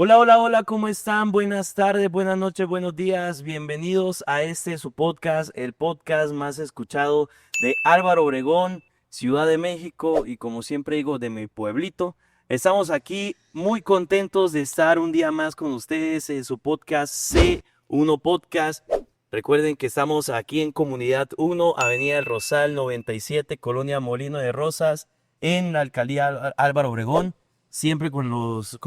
Hola, hola, hola, ¿cómo están? Buenas tardes, buenas noches, buenos días. Bienvenidos a su podcast, el podcast más escuchado de Álvaro Obregón, Ciudad de México y como siempre digo, de mi pueblito. Estamos aquí muy contentos de estar un día más con ustedes en su podcast C1 Podcast. Recuerden que estamos aquí en Comunidad 1, Avenida El Rosal 97, Colonia Molino de Rosas, en la Alcaldía Álvaro Obregón, siempre con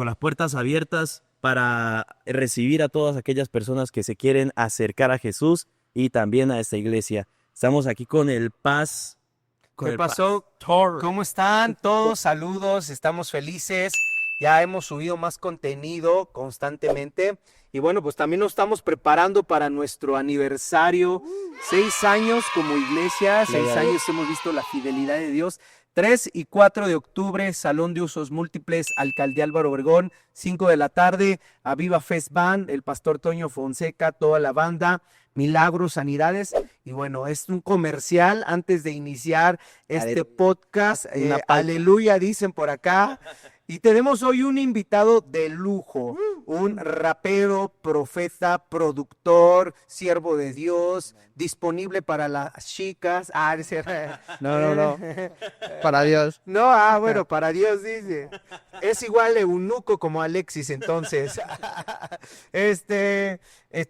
las puertas abiertas para recibir a todas aquellas personas que se quieren acercar a Jesús y también a esta iglesia. Estamos aquí con el Paz. ¿Qué pasó? ¿Cómo están todos? Saludos, estamos felices. Ya hemos subido más contenido constantemente. Y bueno, pues también nos estamos preparando para nuestro aniversario. 6 años como iglesia, 6 años hemos visto la fidelidad de Dios. 3 y 4 de octubre, Salón de Usos Múltiples, Alcaldía Álvaro Obregón, 5 de la tarde, Aviva Fest Band, el pastor Toño Fonseca, toda la banda, milagros, sanidades. Y bueno, es un comercial antes de iniciar este podcast. Aleluya, dicen por acá. Y tenemos hoy un invitado de lujo, un rapero, profeta, productor, siervo de Dios, disponible para las chicas. No. Para Dios. No, bueno, para Dios dice. Es igual eunuco como Alexis, entonces.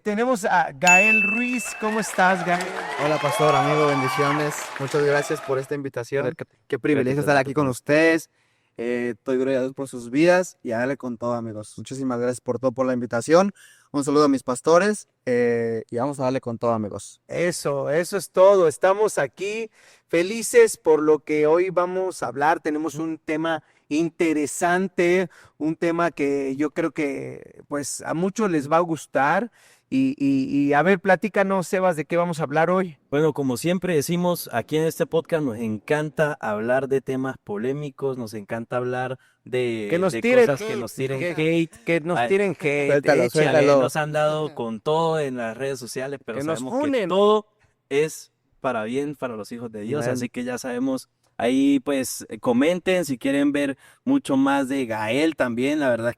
Tenemos a Gael Ruiz. ¿Cómo estás, Gael? Hola, pastor, amigo, bendiciones. Muchas gracias por esta invitación. Qué privilegio estar aquí con ustedes. Doy gloria a Dios por sus vidas y a darle con todo, amigos. Muchísimas gracias por todo, por la invitación. Un saludo a mis pastores y vamos a darle con todo, amigos. Eso es todo. Estamos aquí felices por lo que hoy vamos a hablar. Tenemos un tema interesante, un tema que yo creo que pues a muchos les va a gustar. Y a ver, platícanos, Sebas, ¿de qué vamos a hablar hoy? Bueno, como siempre decimos, aquí en este podcast nos encanta hablar de temas polémicos, nos encanta hablar Que nos de tiren cosas que nos tiren hate. que nos Ay, tiren hate, Suéltalo, échale, suéltalo. nos han dado con todo en las redes sociales, pero que nos sabemos que funen. todo es para bien para los hijos de Dios, Amén. así que ya sabemos. Ahí pues comenten si quieren ver mucho más de Gael también. La verdad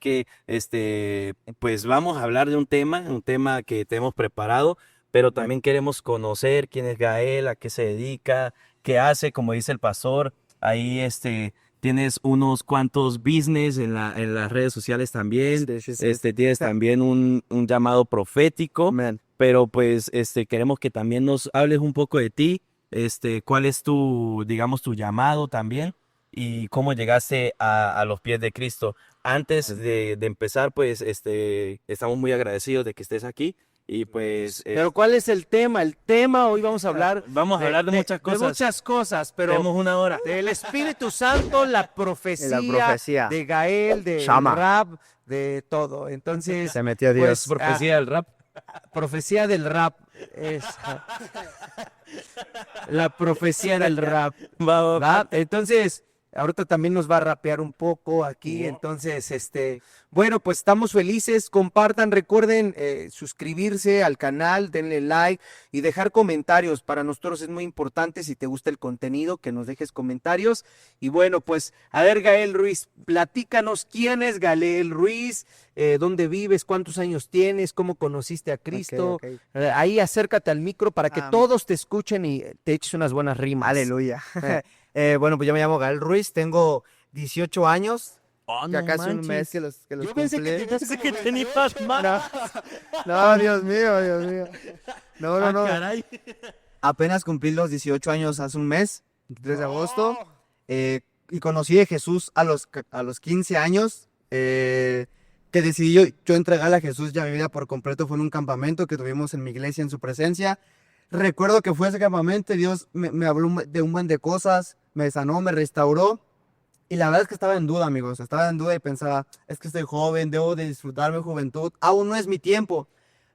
es que pues vamos a hablar de un tema que tenemos preparado, pero también queremos conocer quién es Gael, a qué se dedica, qué hace, como dice el pastor. Ahí tienes unos cuantos business en las redes sociales también. Sí. Tienes también un llamado profético, Amén. pero pues queremos que también nos hables un poco de ti, cuál es tu, digamos, tu llamado también y cómo llegaste a los pies de Cristo. Antes de empezar, pues, estamos muy agradecidos de que estés aquí y pues Pero ¿cuál es el tema? El tema hoy vamos a hablar vamos a hablar de muchas cosas. de muchas cosas, pero Tenemos una hora. del Espíritu Santo, la profecía de Gael, de Shama. rap, de todo. Entonces, Se metió Dios. pues, Profecía del rap. profecía del rap es la profecía del rap. ¿Va? Entonces, ahorita también nos va a rapear un poco aquí. Entonces, bueno, pues estamos felices. Compartan, recuerden suscribirse al canal, denle like y dejar comentarios. Para nosotros es muy importante, si te gusta el contenido, que nos dejes comentarios. Y bueno, pues, a ver, Gael Ruiz, platícanos quién es Gael Ruiz, dónde vives, cuántos años tienes, cómo conociste a Cristo. Ok. Ahí acércate al micro para que Ah, todos te escuchen y te eches unas buenas rimas. Aleluya. Bueno, pues yo me llamo Gael Ruiz, tengo 18 años. Oh, Ya no casi un manches. mes que los Yo pensé que cumplí. tenías que tenías más. No, Dios mío, Dios mío. No. Caray. Apenas cumplí los 18 años hace un mes, 3 de agosto, y conocí a Jesús a los 15 años, que decidí yo entregarle a Jesús ya mi vida por completo. Fue en un campamento que tuvimos en mi iglesia, en su presencia. Recuerdo que fue ese campamento y Dios me habló de un buen de cosas, me sanó, me restauró. Y la verdad es que estaba en duda, amigos. Estaba en duda y pensaba, es que estoy joven, debo de disfrutar mi juventud. Aún no es mi tiempo.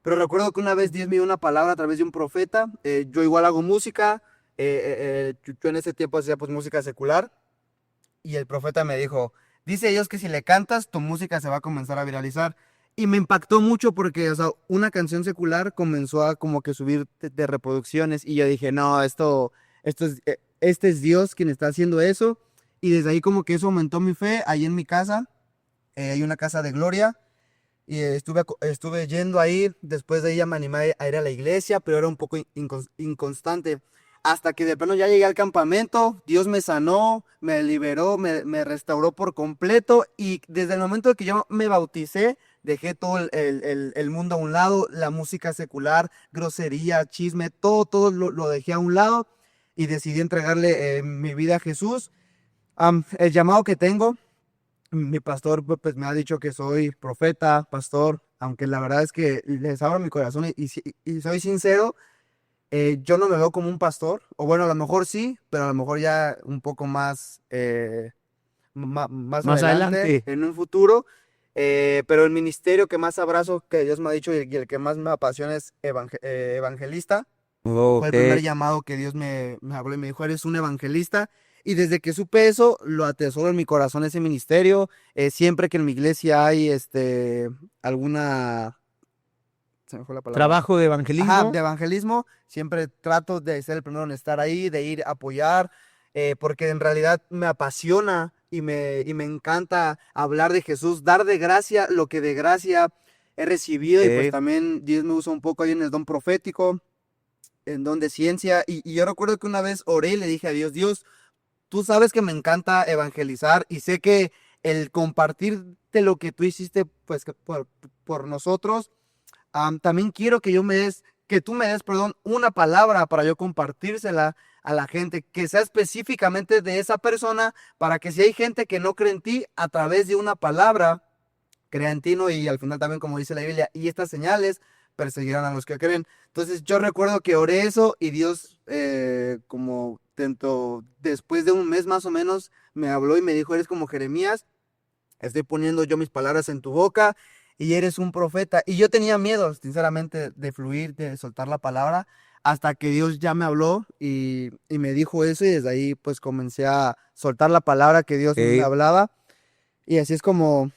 Pero recuerdo que una vez Dios me dio una palabra a través de un profeta. Yo igual hago música. Yo en ese tiempo hacía pues música secular. Y el profeta me dijo, dice Dios que si le cantas, tu música se va a comenzar a viralizar. Y me impactó mucho porque, o sea, una canción secular comenzó a como que subir de reproducciones. Y yo dije, no, este es Dios quien está haciendo eso. Y desde ahí como que eso aumentó mi fe. Ahí en mi casa, hay una casa de gloria. y estuve yendo ahí. Después de ahí ya me animé a ir a la iglesia, pero era un poco inconstante. Hasta que de plano ya llegué al campamento, Dios me sanó, me liberó, me restauró por completo, y desde el momento que yo me bauticé, dejé todo el mundo a un lado, la música secular, grosería, chisme, todo lo dejé a un lado y decidí entregarle mi vida a Jesús. El llamado que tengo, mi pastor pues me ha dicho que soy profeta, pastor, aunque la verdad es que les abro mi corazón y soy sincero. Yo no me veo como un pastor, o bueno, a lo mejor sí, pero a lo mejor ya un poco más, más Más adelante, adelante. en un futuro. Pero el ministerio que más abrazo, que Dios me ha dicho, y el que más me apasiona es evangelista. Fue el primer llamado que Dios me habló y me dijo, eres un evangelista. Y desde que supe eso, lo atesoro en mi corazón ese ministerio. Siempre que en mi iglesia hay alguna... Se me fue la palabra. Trabajo de Ajá, evangelismo. de evangelismo, siempre trato de ser el primero en estar ahí, de ir a apoyar, porque en realidad me apasiona y me encanta hablar de Jesús, dar de gracia lo que de gracia he recibido, y pues también Dios me usa un poco ahí en el don profético, en don de ciencia, y yo recuerdo que una vez oré y le dije a Dios, Dios, tú sabes que me encanta evangelizar y sé que el compartir de lo que tú hiciste pues por nosotros. También quiero que tú me des, perdón, una palabra para yo compartírsela a la gente, que sea específicamente de esa persona, para que si hay gente que no cree en ti, a través de una palabra, crea en ti, ¿no? Y al final también, como dice la Biblia, y estas señales perseguirán a los que creen. Entonces yo recuerdo que oré eso y Dios, como después de un mes más o menos, me habló y me dijo, eres como Jeremías, estoy poniendo yo mis palabras en tu boca y eres un profeta. Y yo tenía miedo, sinceramente, de fluir, de soltar la palabra, hasta que Dios ya me habló y me dijo eso, y desde ahí pues comencé a soltar la palabra que Dios me hablaba. Y así es como...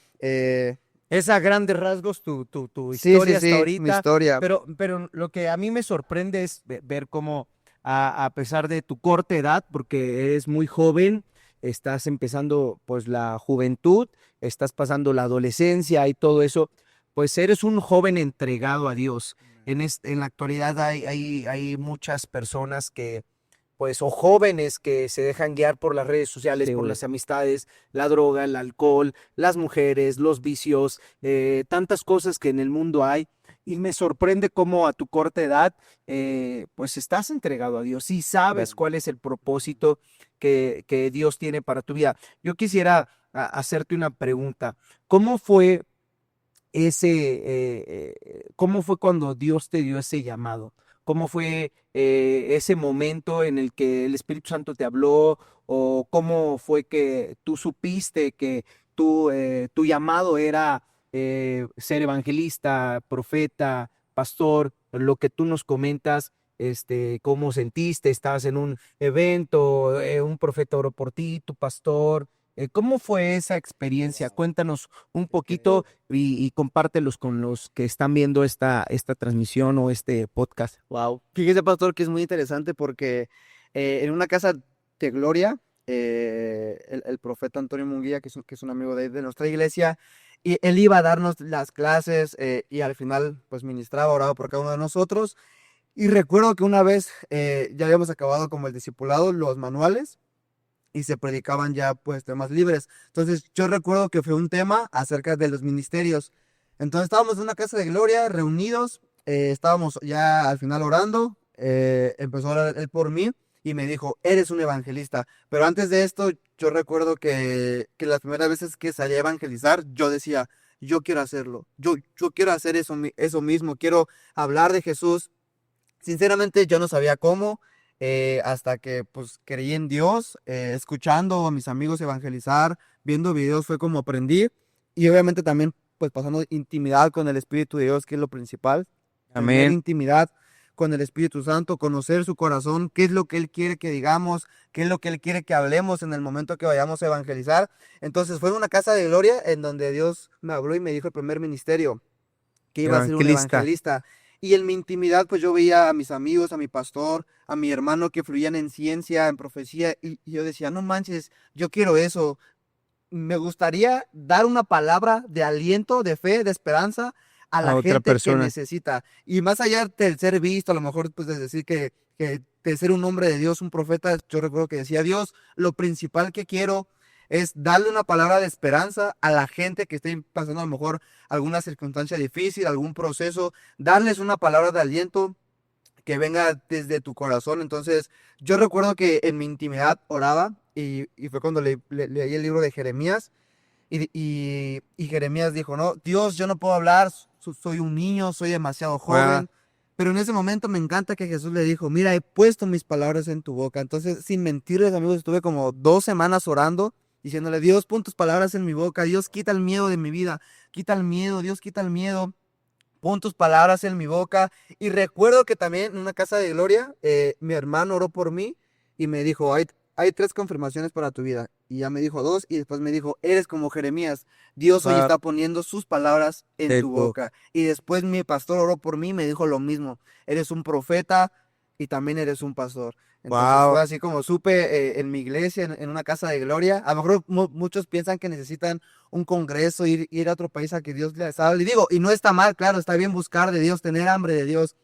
Es a grandes rasgos tu sí, historia sí, hasta sí, mi ahorita. historia. Pero lo que a mí me sorprende es ver cómo, a pesar de tu corta edad, porque eres muy joven, estás empezando pues la juventud, estás pasando la adolescencia y todo eso, pues eres un joven entregado a Dios. En la actualidad hay muchas personas que, pues, o jóvenes que se dejan guiar por las redes sociales, por las amistades, la droga, el alcohol, las mujeres, los vicios, tantas cosas que en el mundo hay. Y me sorprende cómo a tu corta edad, pues estás entregado a Dios y sabes cuál es el propósito que Dios tiene para tu vida. Yo quisiera hacerte una pregunta. ¿Cómo fue cómo fue cuando Dios te dio ese llamado? ¿Cómo fue ese momento en el que el Espíritu Santo te habló? ¿O cómo fue que tú supiste que tu llamado era ser evangelista, profeta, pastor? Lo que tú nos comentas, cómo sentiste, estabas en un evento, un profeta oró por ti, tu pastor. ¿Cómo fue esa experiencia? Cuéntanos un poquito y compártelos con los que están viendo esta transmisión o este podcast. Wow. Fíjese, pastor, que es muy interesante porque en una casa de gloria, el profeta Antonio Munguía, que es un amigo de nuestra iglesia, y él iba a darnos las clases, y al final pues ministraba, oraba por cada uno de nosotros. Y recuerdo que una vez ya habíamos acabado como el discipulado, los manuales, y se predicaban ya pues temas libres. Entonces yo recuerdo que fue un tema acerca de los ministerios. Entonces estábamos en una casa de gloria, reunidos, estábamos ya al final orando, empezó a orar él por mí y me dijo, eres un evangelista. Pero antes de esto, yo recuerdo que las primeras veces que salí a evangelizar, yo decía, yo quiero hacerlo, yo quiero hacer eso mismo, quiero hablar de Jesús. Sinceramente yo no sabía cómo, hasta que pues creí en Dios, escuchando a mis amigos evangelizar, viendo videos fue como aprendí, y obviamente también pues pasando intimidad con el Espíritu de Dios, que es lo principal. Tener intimidad con el Espíritu Santo, conocer su corazón, qué es lo que Él quiere que digamos, qué es lo que Él quiere que hablemos en el momento que vayamos a evangelizar. Entonces fue en una casa de gloria en donde Dios me habló y me dijo el primer ministerio, que iba a ser un evangelista. Y en mi intimidad, pues yo veía a mis amigos, a mi pastor, a mi hermano que fluían en ciencia, en profecía, y yo decía, no manches, yo quiero eso. me gustaría dar una palabra de aliento, de fe, de esperanza a la otra gente que persona. necesita. Y más allá del ser visto, a lo mejor pues de decir que de ser un hombre de Dios, un profeta, yo recuerdo que decía, Dios, lo principal que quiero es darle una palabra de esperanza a la gente que esté pasando a lo mejor alguna circunstancia difícil, algún proceso, darles una palabra de aliento que venga desde tu corazón. Entonces, yo recuerdo que en mi intimidad oraba y fue cuando leí el libro de Jeremías y Jeremías dijo, no, Dios, yo no puedo hablar, soy un niño, soy demasiado joven. Pero en ese momento me encanta que Jesús le dijo, mira, he puesto mis palabras en tu boca. Entonces, sin mentirles, amigos, estuve como 2 semanas orando, diciéndole, Dios, pon tus palabras en mi boca. Dios, quita el miedo de mi vida. Quita el miedo, Dios, quita el miedo. Pon tus palabras en mi boca. Y recuerdo que también en una casa de gloria, mi hermano oró por mí y me dijo, hay 3 confirmaciones para tu vida. Y ya me dijo 2 y después me dijo, eres como Jeremías. Dios hoy está poniendo sus palabras en tu boca. Y después mi pastor oró por mí y me dijo lo mismo. Eres un profeta y también eres un pastor. Entonces fue así como supe en mi iglesia, en una casa de gloria. A lo mejor muchos piensan que necesitan un congreso, ir a otro país a que Dios les hable. Y digo, y no está mal, claro, está bien buscar de Dios, tener hambre de Dios.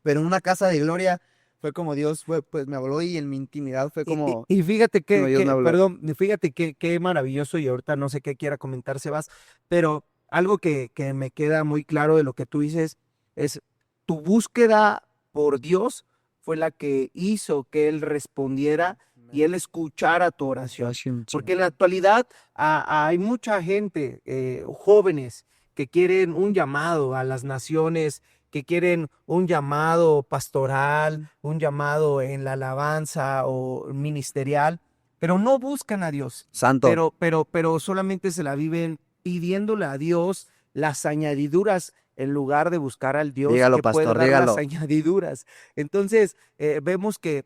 Pero en una casa de gloria fue como Dios pues me habló y en mi intimidad fue como... Y fíjate como Dios me habló. perdón, fíjate qué maravilloso, y ahorita no sé qué quiera comentar Sebas, pero algo que me queda muy claro de lo que tú dices es tu búsqueda por Dios fue la que hizo que Él respondiera y Él escuchara tu oración. Porque en la actualidad hay mucha gente, jóvenes, que quieren un llamado a las naciones, que quieren un llamado pastoral, un llamado en la alabanza o ministerial, pero no buscan a Dios. Santo. Pero solamente se la viven pidiéndole a Dios las añadiduras en lugar de buscar al Dios Dígalo, que pastor, puede dar dígalo. las añadiduras. Entonces, vemos que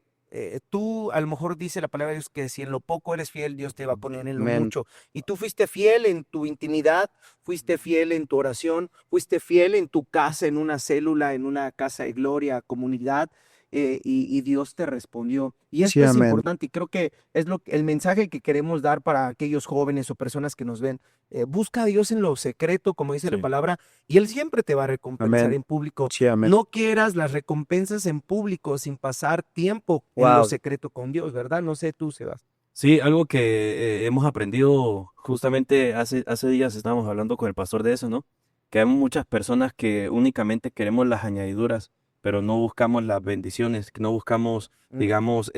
tú, a lo mejor dice la palabra de Dios que si en lo poco eres fiel, Dios te va a poner en lo Amén. mucho. Y tú fuiste fiel en tu intimidad, fuiste fiel en tu oración, fuiste fiel en tu casa, en una célula, en una casa de gloria, comunidad, y Dios te respondió. Y esto Sí, es amén. importante y creo que es el mensaje que queremos dar para aquellos jóvenes o personas que nos ven. Busca a Dios en lo secreto, como dice la Sí. palabra, y Él siempre te va a recompensar Amén. en público. Sí, amén. No quieras las recompensas en público sin pasar tiempo en Wow. lo secreto con Dios, ¿verdad? No sé tú, Sebas. Sí, algo que hemos aprendido justamente hace días estábamos hablando con el pastor de eso, ¿no? Que hay muchas personas que únicamente queremos las añadiduras, pero no buscamos las bendiciones, que no buscamos, digamos,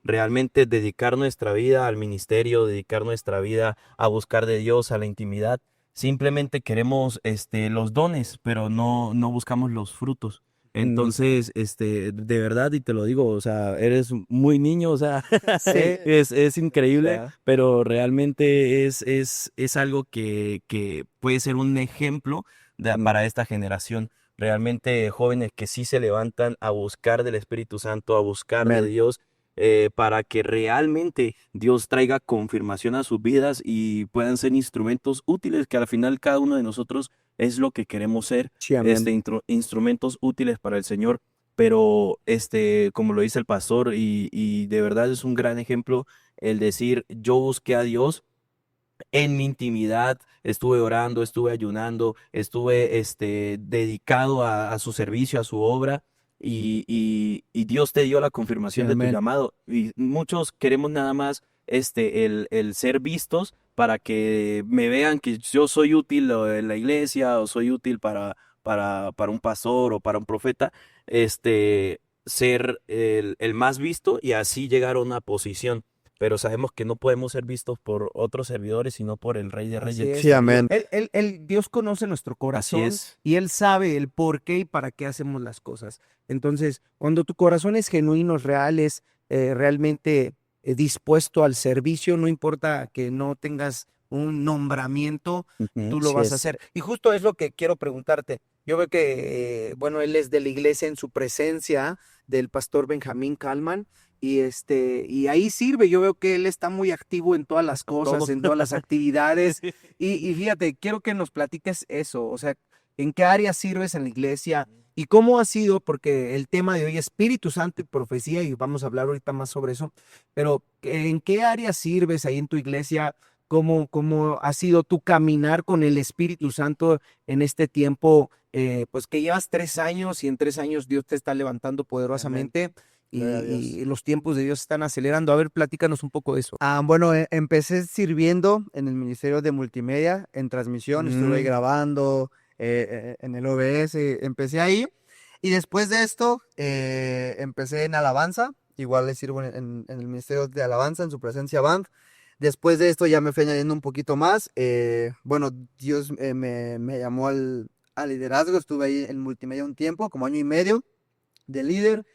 realmente dedicar nuestra vida al ministerio, dedicar nuestra vida a buscar de Dios, a la intimidad. Simplemente queremos, los dones, pero no buscamos los frutos. Entonces, de verdad, y te lo digo, o sea, eres muy niño, o sea, es increíble, Ya. pero realmente es algo que puede ser un ejemplo para esta generación. Realmente jóvenes que sí se levantan a buscar del Espíritu Santo, a buscar de Amén. Dios, para que realmente Dios traiga confirmación a sus vidas y puedan ser instrumentos útiles, que al final cada uno de nosotros es lo que queremos ser, Sí, amén. instrumentos útiles para el Señor. Pero como lo dice el pastor, y de verdad es un gran ejemplo el decir, yo busqué a Dios en mi intimidad, estuve orando, estuve ayunando, estuve dedicado a su servicio, a su obra, y Dios te dio la confirmación Sí, de tu amén. llamado. Y muchos queremos nada más el ser vistos para que me vean que yo soy útil en la iglesia o soy útil para un pastor o para un profeta, ser el más visto y así llegar a una posición. Pero sabemos que no podemos ser vistos por otros servidores, sino por el Rey de Así Reyes. es. Sí, amén. Dios conoce nuestro Así corazón es. y Él sabe el por qué y para qué hacemos las cosas. Entonces, cuando tu corazón es genuino, real, es realmente dispuesto al servicio, no importa que no tengas un nombramiento, tú lo Sí vas a es. hacer. Y justo es lo que quiero preguntarte. Yo veo que, bueno, él es de la iglesia en su presencia del pastor Benjamín Kalman. Y ahí sirve, yo veo que él está muy activo en todas las cosas, Todo. en todas las actividades. Y fíjate, quiero que nos platiques eso, o sea, ¿en qué área sirves en la iglesia? ¿Y cómo ha sido? Porque el tema de hoy es Espíritu Santo y profecía, y vamos a hablar ahorita más sobre eso, pero ¿en qué área sirves ahí en tu iglesia? cómo ha sido tu caminar con el Espíritu Santo en este tiempo, pues que llevas 3 años y en 3 años Dios te está levantando poderosamente y, Gloria a Dios. y los tiempos de Dios están acelerando. A ver, platícanos un poco de eso. Bueno, empecé sirviendo en el Ministerio de Multimedia, en transmisión, estuve ahí grabando en el OBS, empecé ahí. Y después de esto, empecé en alabanza, igual le sirvo en el Ministerio de Alabanza, en su presencia band. Después de esto ya me fui añadiendo un poquito más. Bueno, Dios me llamó al liderazgo, estuve ahí en Multimedia un tiempo, como año y medio de líder.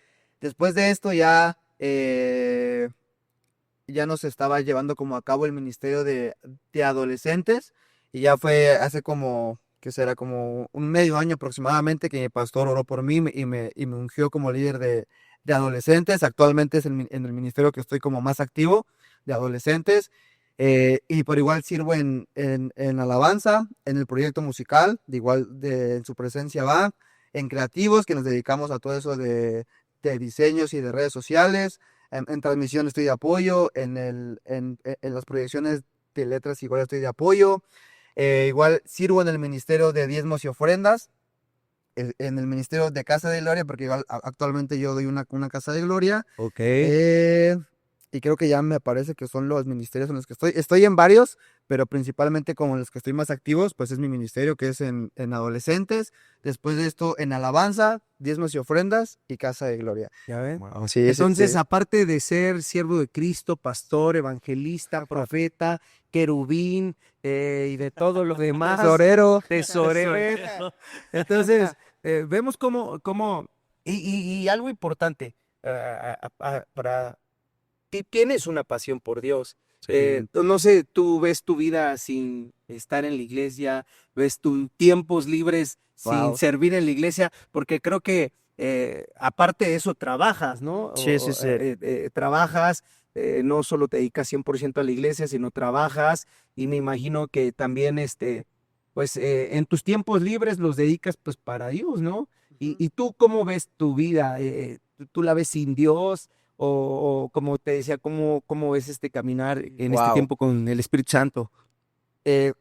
Después de esto ya nos estaba llevando como a cabo el ministerio de adolescentes y ya fue hace como, que será como un medio año aproximadamente que mi pastor oró por mí y me ungió como líder de adolescentes. Actualmente es en el ministerio que estoy como más activo de adolescentes. Y por igual sirvo en alabanza, en el proyecto musical, de igual en su presencia va, en creativos, que nos dedicamos a todo eso de diseños y de redes sociales. En transmisión estoy de apoyo, en las proyecciones de letras igual estoy de apoyo. Igual sirvo en el Ministerio de Diezmos y Ofrendas, en el Ministerio de Casa de Gloria, porque igual actualmente yo doy una Casa de Gloria. Ok. Y creo que ya me parece que son los ministerios en los que estoy. Estoy en varios, pero principalmente como en los que estoy más activos, pues es mi ministerio que es en adolescentes. Después de esto en alabanza, diezmos y ofrendas y Casa de Gloria. ¿Ya ven? Sí, Entonces, aparte de ser siervo de Cristo, pastor, evangelista, profeta, querubín y de todo lo demás, tesorero. tesorero. Entonces, vemos y algo importante, tienes una pasión por Dios. No sé, tú ves tu vida sin estar en la iglesia, ves tus tiempos libres sin Wow. servir en la iglesia, porque creo que aparte de eso trabajas, ¿no? Sí, sí, sí. Trabajas, no solo te dedicas 100% a la iglesia, sino trabajas y me imagino que también pues en tus tiempos libres los dedicas pues para Dios, ¿no? ¿Y tú cómo ves tu vida? ¿Tú la ves sin Dios? O como te decía, ¿cómo ves caminar en este Wow. tiempo con el Espíritu Santo?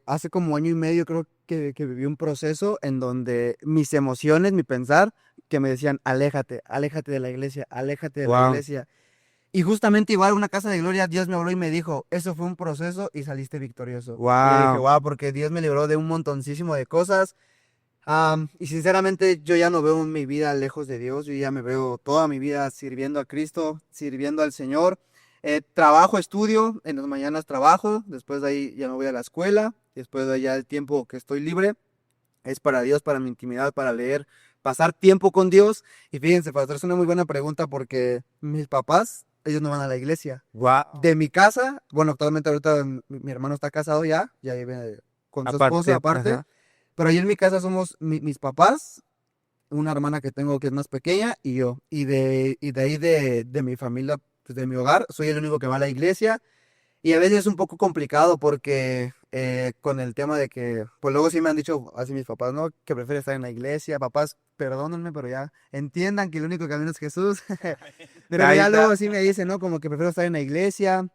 Hace como año y medio creo que viví un proceso en donde mis emociones, mi pensar, que me decían, aléjate, aléjate de la iglesia, aléjate de la Wow. iglesia. Y justamente igual una casa de gloria, Dios me habló y me dijo, eso fue un proceso y saliste victorioso. Y yo dije, Wow. wow, porque Dios me libró de un montoncísimo de cosas. Y sinceramente yo ya no veo mi vida lejos de Dios, yo ya me veo toda mi vida sirviendo a Cristo, sirviendo al Señor. Trabajo, estudio, en las mañanas trabajo, después de ahí ya me voy a la escuela, después de ahí ya el tiempo que estoy libre es para Dios, para mi intimidad, para leer, pasar tiempo con Dios. Y fíjense, pastor, es una muy buena pregunta porque mis papás, ellos no van a la iglesia. Wow. De mi casa, bueno, actualmente ahorita mi hermano está casado ya vive con su esposa aparte. Ajá. Pero ahí en mi casa somos mis papás, una hermana que tengo que es más pequeña y yo. Y de ahí de mi familia, pues de mi hogar, soy el único que va a la iglesia. Y a veces es un poco complicado porque con el tema de que, pues luego sí me han dicho así mis papás, ¿no? Que prefiero estar en la iglesia. Papás, perdónenme, pero ya entiendan que el único camino es Jesús. Pero Ahí ya está. luego sí me dicen, ¿no? Como que prefiero estar en la iglesia.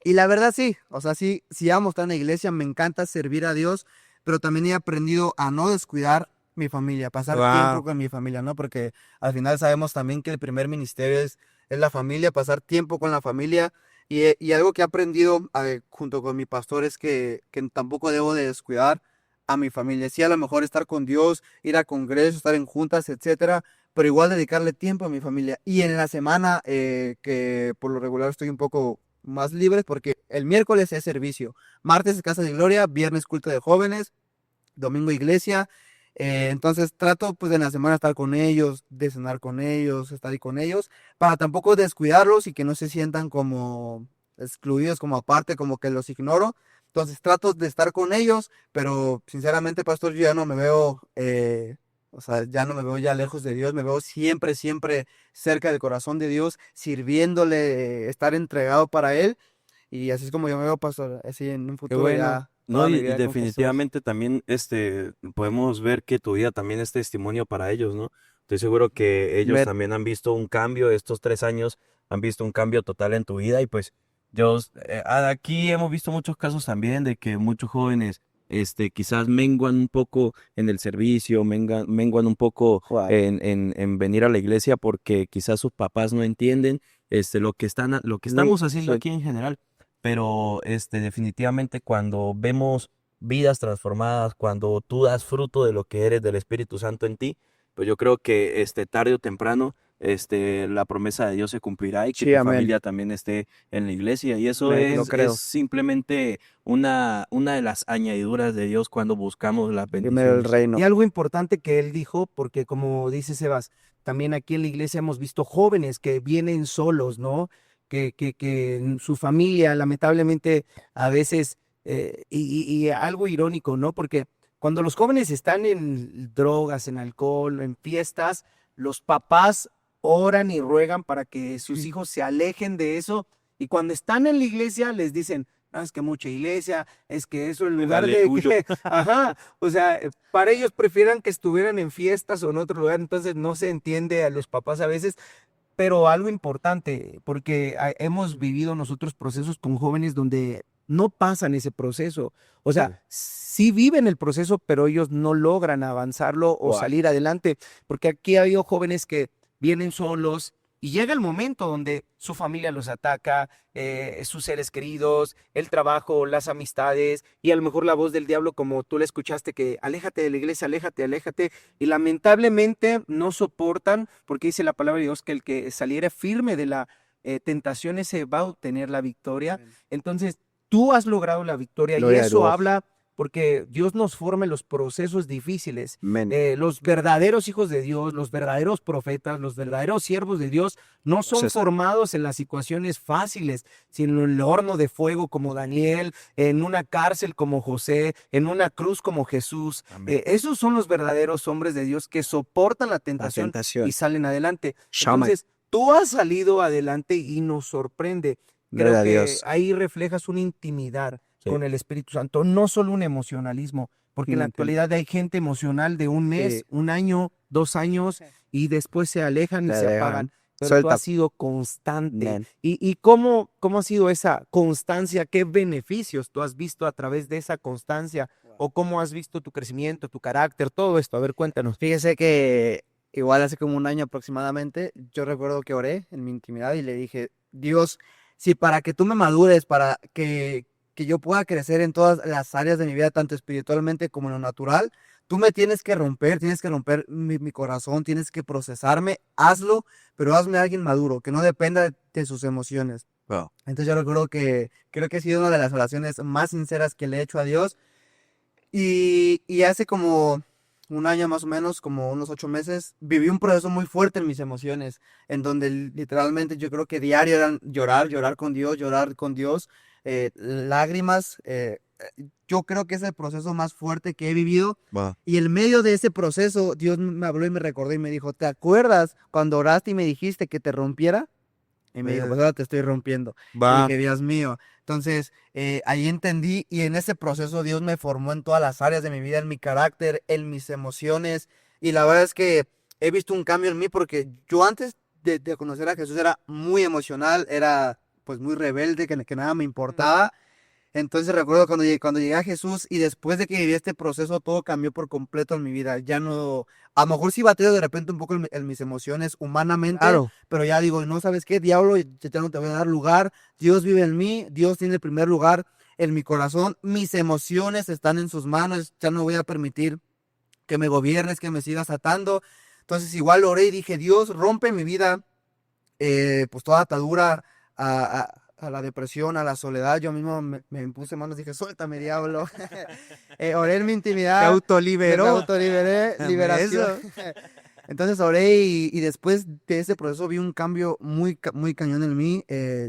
Y la verdad sí, o sea, sí amo estar en la iglesia, me encanta servir a Dios, pero también he aprendido a no descuidar mi familia, pasar tiempo Wow. con mi familia, ¿no? Porque al final sabemos también que el primer ministerio es la familia, pasar tiempo con la familia. Y algo que he aprendido junto con mi pastor es que tampoco debo de descuidar a mi familia. Sí, a lo mejor estar con Dios, ir a congresos, estar en juntas, etcétera, pero igual dedicarle tiempo a mi familia. Y en la semana que por lo regular estoy un poco más libre porque el miércoles es servicio, martes es casa de gloria, viernes culto de jóvenes, domingo iglesia. Entonces trato pues en la semana estar con ellos, de cenar con ellos, estar ahí con ellos, para tampoco descuidarlos y que no se sientan como excluidos, como aparte, como que los ignoro. Entonces trato de estar con ellos, pero sinceramente, pastor, yo ya no me veo, o sea, ya no me veo ya lejos de Dios, me veo siempre, siempre cerca del corazón de Dios, sirviéndole, estar entregado para Él. Y así es como yo me veo, pastor, así en un Qué futuro bueno. ya No, toda mi y vida con Jesús. definitivamente también podemos ver que tu vida también es testimonio para ellos, ¿no? Estoy seguro que ellos Ver- también han visto un cambio, estos 3 años han visto un cambio total en tu vida y pues Aquí hemos visto muchos casos también de que muchos jóvenes quizás menguan un poco en el servicio, menguan un poco Wow. en venir a la iglesia porque quizás sus papás no entienden lo que No, estamos haciendo sí. aquí en general. Pero definitivamente cuando vemos vidas transformadas, cuando tú das fruto de lo que eres del Espíritu Santo en ti, pues yo creo que tarde o temprano la promesa de Dios se cumplirá y que Sí, tu amén. familia también esté en la iglesia. Y eso Lo es creo. simplemente una de las añadiduras de Dios cuando buscamos las Primero el bendiciones. reino. Y algo importante que él dijo, porque como dice Sebas, también aquí en la iglesia hemos visto jóvenes que vienen solos, ¿no? Que en su familia, lamentablemente, a veces, y algo irónico, ¿no? Porque cuando los jóvenes están en drogas, en alcohol, en fiestas, los papás oran y ruegan para que sus hijos se alejen de eso, y cuando están en la iglesia les dicen, "Ah, es que mucha iglesia, es que eso en lugar de Aleluya. que, ajá, o sea, para ellos prefieran que estuvieran en fiestas o en otro lugar, entonces no se entiende a los papás a veces, pero algo importante, porque hemos vivido nosotros procesos con jóvenes donde no pasan ese proceso, o sea, sí viven el proceso, pero ellos no logran avanzarlo o Wow. salir adelante, porque aquí ha habido jóvenes que vienen solos. Y llega el momento donde su familia los ataca, sus seres queridos, el trabajo, las amistades y a lo mejor la voz del diablo como tú le escuchaste que aléjate de la iglesia, aléjate, aléjate. Y lamentablemente no soportan porque dice la palabra de Dios que el que saliera firme de la tentación ese va a obtener la victoria. Amén. Entonces tú has logrado la victoria y Gloria a eso Dios. habla porque Dios nos forma en los procesos difíciles. Amén. Los verdaderos hijos de Dios, los verdaderos profetas, los verdaderos siervos de Dios no son César. formados en las situaciones fáciles, sino en el horno de fuego como Daniel, en una cárcel como José, en una cruz como Jesús. Amén. Esos son los verdaderos hombres de Dios que soportan la tentación y salen adelante. Shaman. Entonces, tú has salido adelante y nos sorprende. Creo Gloria a que Dios. ahí reflejas una intimidad Sí. con el Espíritu Santo, no solo un emocionalismo, porque en la actualidad hay gente emocional de un mes, Sí. un año, 2 años, y después se alejan y Se se alejan. apagan. Pero tú Suelta. has sido constante. Amén. ¿Y cómo ha sido esa constancia? ¿Qué beneficios tú has visto a través de esa constancia? ¿O cómo has visto tu crecimiento, tu carácter, todo esto? A ver, cuéntanos. Fíjese que igual hace como un año aproximadamente, yo recuerdo que oré en mi intimidad y le dije, Dios, si para que tú me madures, para que yo pueda crecer en todas las áreas de mi vida, tanto espiritualmente como en lo natural, tú me tienes que romper mi corazón, tienes que procesarme, hazlo, pero hazme alguien maduro, que no dependa de sus emociones. Wow. Entonces yo recuerdo que creo que ha sido una de las oraciones más sinceras que le he hecho a Dios. Y hace como un año más o menos, como unos 8 meses, viví un proceso muy fuerte en mis emociones, en donde literalmente yo creo que diario eran llorar con Dios, lágrimas. Yo creo que es el proceso más fuerte que he vivido. Wow. Y en medio de ese proceso, Dios me habló y me recordó y me dijo, ¿te acuerdas cuando oraste y me dijiste que te rompiera? Y me dijo, pues ahora te estoy rompiendo. Y dije, Dios mío. Entonces, ahí entendí y en ese proceso Dios me formó en todas las áreas de mi vida, en mi carácter, en mis emociones. Y la verdad es que he visto un cambio en mí porque yo antes de conocer a Jesús era muy emocional, era pues muy rebelde, que nada me importaba. Entonces recuerdo cuando llegué a Jesús y después de que viví este proceso, todo cambió por completo en mi vida. Ya no, a lo mejor sí bateo de repente un poco en mis emociones humanamente, Claro. pero ya digo, no sabes qué, diablo, ya no te voy a dar lugar. Dios vive en mí, Dios tiene el primer lugar en mi corazón, mis emociones están en sus manos, ya no voy a permitir que me gobiernes, que me sigas atando. Entonces igual oré y dije, Dios, rompe en mi vida pues toda atadura a la depresión, a la soledad. Yo mismo me impuse manos, dije, suéltame, diablo. Oré en mi Te intimidad, me autoliberó. autoliberé, Dame liberación. Entonces oré y después de ese proceso vi un cambio muy cañón en mí.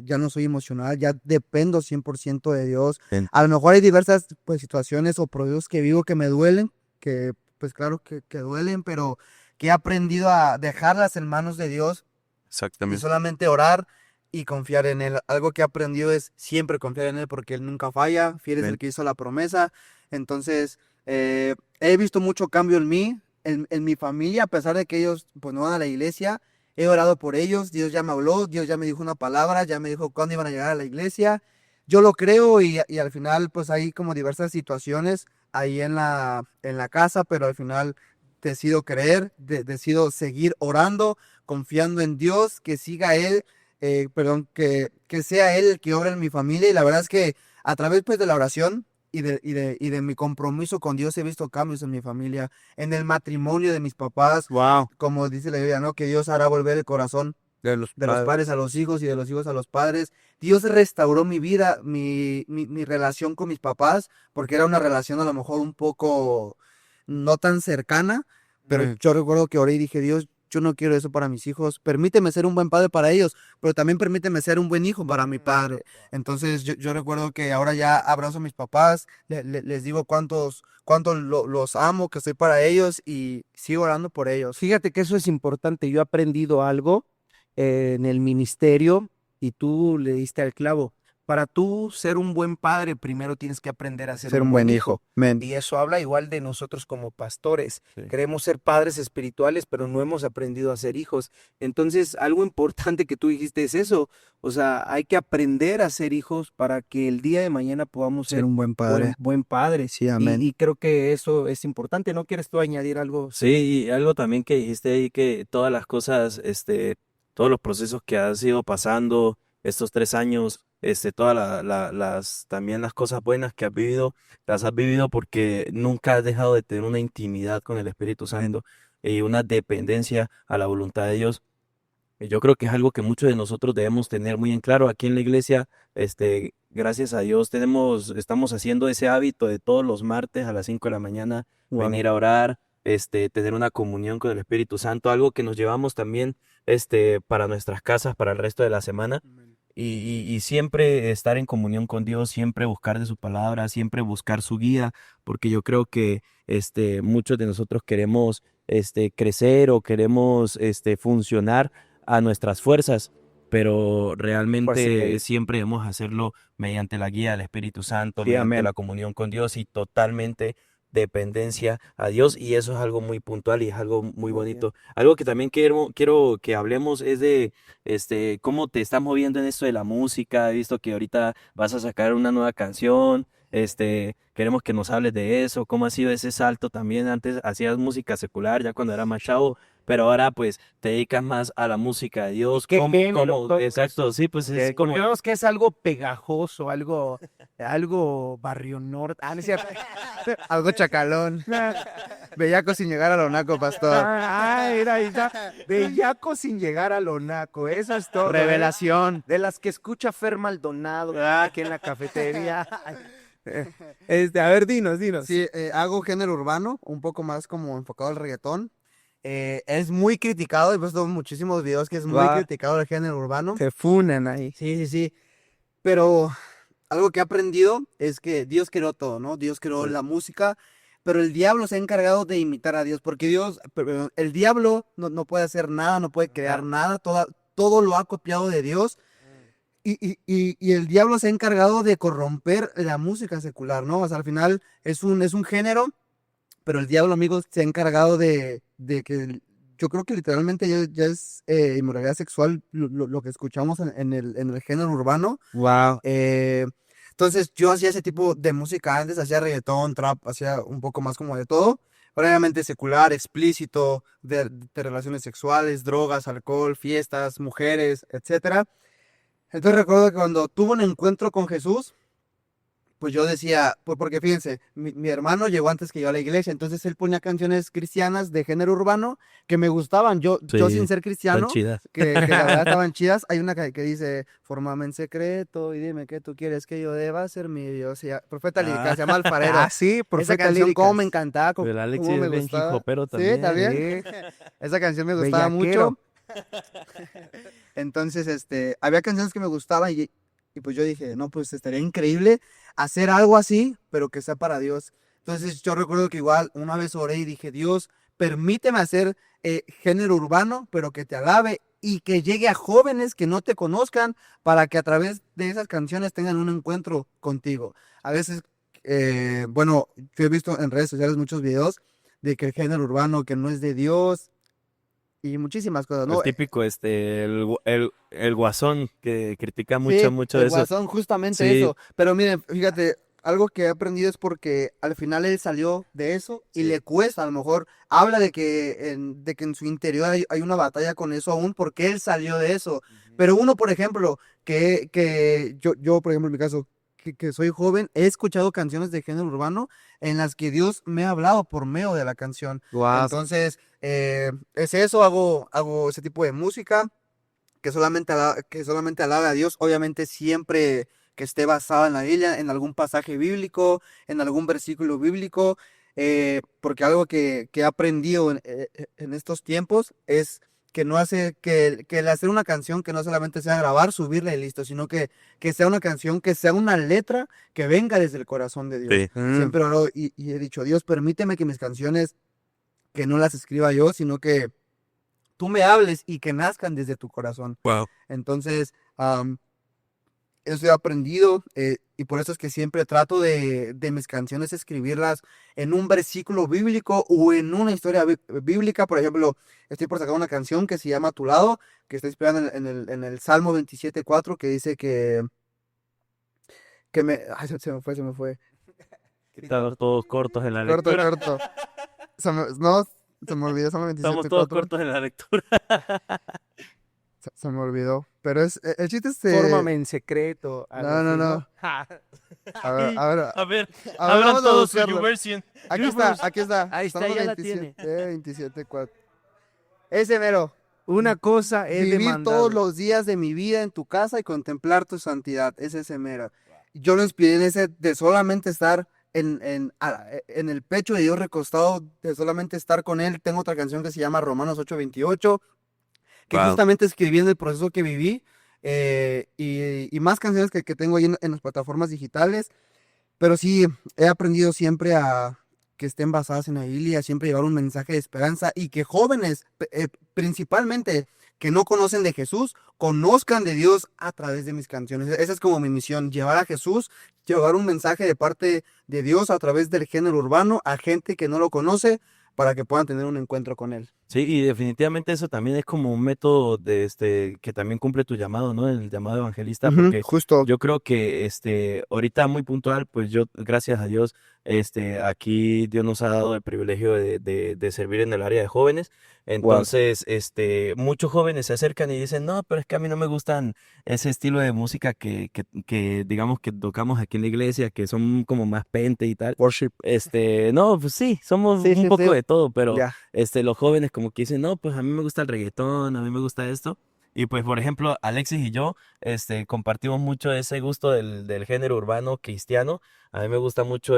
Ya no soy emocional, ya dependo 100% de Dios. Bien. A lo mejor hay diversas pues, situaciones o procesos que vivo que me duelen, que pues claro que duelen, pero que he aprendido a dejarlas en manos de Dios y Exactamente. solamente orar y confiar en Él. Algo que he aprendido es siempre confiar en Él porque Él nunca falla, fiel es Amén. el que hizo la promesa. Entonces, he visto mucho cambio en mí, en mi familia, a pesar de que ellos pues no van a la iglesia. he orado por ellos, Dios ya me habló, Dios ya me dijo una palabra, ya me dijo cuándo iban a llegar a la iglesia. Yo lo creo y al final pues hay como diversas situaciones ahí en la casa, pero al final decido creer, decido seguir orando, confiando en Dios, que siga Él, que sea Él el que obra en mi familia. Y la verdad es que a través pues de la oración y de mi compromiso con Dios he visto cambios en mi familia, en el matrimonio de mis papás, Wow. como dice la Biblia, ¿no? Que Dios hará volver el corazón de los padres a los hijos y de los hijos a los padres. Dios restauró mi vida, mi relación con mis papás, porque era una relación a lo mejor un poco no tan cercana, pero yo recuerdo que oré y dije, Dios, yo no quiero eso para mis hijos, permíteme ser un buen padre para ellos, pero también permíteme ser un buen hijo para mi padre. Entonces yo recuerdo que ahora ya abrazo a mis papás, les digo cuánto los amo, que estoy para ellos y sigo orando por ellos. Fíjate que eso es importante. Yo he aprendido algo en el ministerio y tú le diste al clavo. Para tú ser un buen padre, primero tienes que aprender a ser un buen hijo. Men. Y eso habla igual de nosotros como pastores. Sí. Queremos ser padres espirituales, pero no hemos aprendido a ser hijos. Entonces, algo importante que tú dijiste es eso. O sea, hay que aprender a ser hijos para que el día de mañana podamos ser Ser un buen padre. buen padre. Sí, amén. Y creo que eso es importante. ¿No quieres tú añadir algo? Sí, y algo también que dijiste ahí, que todas las cosas, todos los procesos que has ido pasando estos 3 años, también las cosas buenas que has vivido, las has vivido porque nunca has dejado de tener una intimidad con el Espíritu Santo y una dependencia a la voluntad de Dios. Y yo creo que es algo que muchos de nosotros debemos tener muy en claro aquí en la iglesia. Gracias a Dios estamos haciendo ese hábito de todos los martes a las 5 de la mañana Wow. venir a orar, tener una comunión con el Espíritu Santo, algo que nos llevamos también, para nuestras casas, para el resto de la semana. Y siempre estar en comunión con Dios, siempre buscar de su palabra, siempre buscar su guía, porque yo creo que muchos de nosotros queremos crecer o queremos funcionar a nuestras fuerzas, pero realmente siempre debemos hacerlo mediante la guía del Espíritu Santo, Sí, mediante amén. la comunión con Dios y totalmente dependencia a Dios, y eso es algo muy puntual y es algo muy bonito. Algo que también quiero que hablemos es de cómo te estás moviendo en esto de la música. He visto que ahorita vas a sacar una nueva canción. Queremos que nos hables de eso, cómo ha sido ese salto también. Antes hacías música secular ya cuando era más chavo, pero ahora pues te dedicas más a la música de Dios. ¿Qué género? Exacto, sí, pues es como... Digamos que es algo pegajoso, algo barrio norte. Ah, no es cierto. Algo chacalón. Bellaco sin llegar a lo naco, pastor. Mira, ahí está. Bellaco sin llegar a lo naco. Eso es todo. Revelación. De las que escucha Fer Maldonado aquí en la cafetería. A ver, dinos. Sí, hago género urbano, un poco más como enfocado al reggaetón. Es muy criticado, he visto muchísimos videos que es muy criticado el género urbano. Se funan ahí. Sí. Pero algo que he aprendido es que Dios creó todo, ¿no? Dios creó Sí. la música, pero el diablo se ha encargado de imitar a Dios, porque el diablo no puede hacer nada, no puede crear nada, todo lo ha copiado de Dios. Y el diablo se ha encargado de corromper la música secular, ¿no? O sea, al final es un género, pero el diablo, amigos, se ha encargado de que yo creo que literalmente ya es inmoralidad sexual lo que escuchamos en el género urbano. Wow. Entonces yo hacía ese tipo de música antes, hacía reggaetón, trap, hacía un poco más como de todo. Obviamente secular, explícito, de relaciones sexuales, drogas, alcohol, fiestas, mujeres, etcétera. Entonces recuerdo que cuando tuve un encuentro con Jesús, pues yo decía, pues porque fíjense, mi hermano llegó antes que yo a la iglesia, entonces él ponía canciones cristianas de género urbano que me gustaban. Yo sin ser cristiano, Están chidas. que la verdad estaban chidas. Hay una que dice, fórmame en secreto y dime qué tú quieres que yo deba ser mi Dios. Profeta lírica, se llama Alfarero. Ah, sí, Esa profeta canción lírica. cómo me encantaba, Pero el Alex cómo es me bien gustaba. hijopero Sí, también. también. Esa canción me gustaba Bellaquero. mucho. Entonces, había canciones que me gustaban y pues yo dije, no, pues estaría increíble hacer algo así, pero que sea para Dios. Entonces yo recuerdo que igual una vez oré y dije, Dios, permíteme hacer género urbano, pero que te alabe y que llegue a jóvenes que no te conozcan para que a través de esas canciones tengan un encuentro contigo. A veces, bueno, yo he visto en redes sociales muchos videos de que el género urbano que no es de Dios, y muchísimas cosas, El ¿no? típico, el guasón que critica Sí, mucho el eso. Guasón, justamente Sí, eso. Pero miren, fíjate, algo que he aprendido es porque al final él salió de eso y Sí. le cuesta, a lo mejor habla de que en su interior hay una batalla con eso aún porque él salió de eso. Pero uno, por ejemplo, que yo, por ejemplo, en mi caso, que soy joven, he escuchado canciones de género urbano en las que Dios me ha hablado por medio de la canción. Guau. Entonces, es eso, hago ese tipo de música que solamente alabe a Dios, obviamente siempre que esté basada en la Biblia, en algún pasaje bíblico, en algún versículo bíblico, porque algo que he aprendido en estos tiempos es que no hace que el hacer una canción que no solamente sea grabar, subirla y listo, sino que sea una canción, que sea una letra que venga desde el corazón de Dios. sí. Siempre oro y he dicho, Dios, permíteme que mis canciones, que no las escriba yo, sino que tú me hables y que nazcan desde tu corazón. Wow. Entonces, eso he aprendido y por eso es que siempre trato de mis canciones escribirlas en un versículo bíblico o en una historia bíblica. Por ejemplo, estoy por sacar una canción que se llama A tu lado, que está inspirada en el Salmo 27:4, que dice Ay, se me fue. Estamos todos cortos en la Corto, lectura. corto. No, se me olvidó, Salmo Estamos todos 27:4. cortos en la lectura. Se me olvidó. Pero el chiste es Fórmame en secreto. algo No, no, así, no. A ver, A ver, a ver, abran vamos a todos su buscarlo. YouVersion. Aquí está. Ahí está, Salmo ya la 27:4. Ese mero. Una cosa es Vivir demandado. todos los días de mi vida en tu casa y contemplar tu santidad. Es ese mero. Yo lo inspiré en ese de solamente estar en el pecho de Dios recostado, de solamente estar con Él. Tengo otra canción que se llama Romanos 8:28, que Wow. justamente escribí en el proceso que viví. Y más canciones que tengo ahí en las plataformas digitales. Pero sí, he aprendido siempre a que estén basadas en la Biblia, siempre llevar un mensaje de esperanza y que jóvenes, principalmente, que no conocen de Jesús, conozcan de Dios a través de mis canciones. Esa es como mi misión, llevar a Jesús, llevar un mensaje de parte de Dios a través del género urbano a gente que no lo conoce para que puedan tener un encuentro con Él. Sí, y definitivamente eso también es como un método que también cumple tu llamado, ¿no? El llamado evangelista, porque Justo. yo creo que ahorita muy puntual, pues yo, gracias a Dios, aquí Dios nos ha dado el privilegio de servir en el área de jóvenes. Entonces, muchos jóvenes se acercan y dicen, no, pero es que a mí no me gustan ese estilo de música que digamos que tocamos aquí en la iglesia, que son como más pente y tal. Worship. No, pues sí, somos Sí, un sí, poco sí. de todo, pero Ya. los jóvenes como que dicen, no, pues a mí me gusta el reggaetón, a mí me gusta esto. Y pues, por ejemplo, Alexis y yo, compartimos mucho ese gusto del género urbano cristiano. A mí me gusta mucho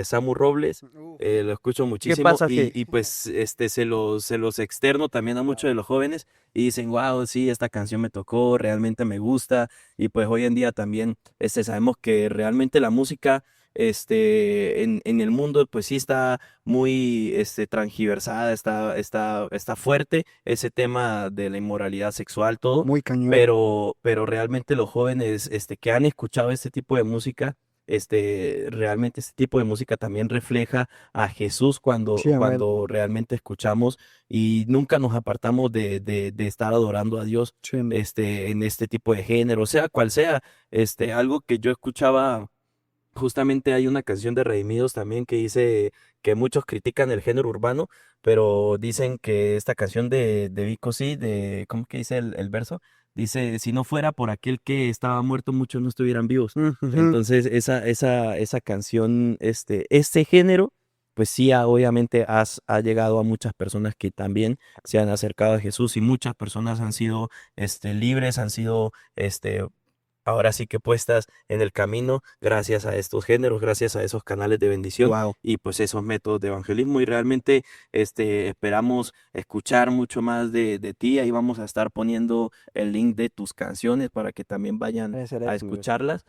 Samu Robles, lo escucho muchísimo. pasa, y, que- y pues, se los externo también a muchos de los jóvenes y dicen, wow, sí, esta canción me tocó, realmente me gusta. Y pues hoy en día también, sabemos que realmente la música, en el mundo, pues sí está muy transgiversada, está fuerte ese tema de la inmoralidad sexual, todo, Muy cañón. pero realmente los jóvenes que han escuchado este tipo de música, realmente este tipo de música también refleja a Jesús cuando, Sí, amén. cuando realmente escuchamos y nunca nos apartamos de estar adorando a Dios Sí. en este tipo de género, sea cual sea, algo que yo escuchaba. Justamente hay una canción de Redimidos también que dice que muchos critican el género urbano, pero dicen que esta canción de Vico sí, ¿cómo que dice el verso? Dice, si no fuera por aquel que estaba muerto, muchos no estuvieran vivos. Entonces, esa canción, este género, pues sí, obviamente ha llegado a muchas personas que también se han acercado a Jesús y muchas personas han sido libres, han sido ahora sí que puestas en el camino gracias a estos géneros, gracias a esos canales de bendición Wow. y pues esos métodos de evangelismo y realmente esperamos escuchar mucho más de ti. Ahí vamos a estar poniendo el link de tus canciones para que también vayan a escucharlas.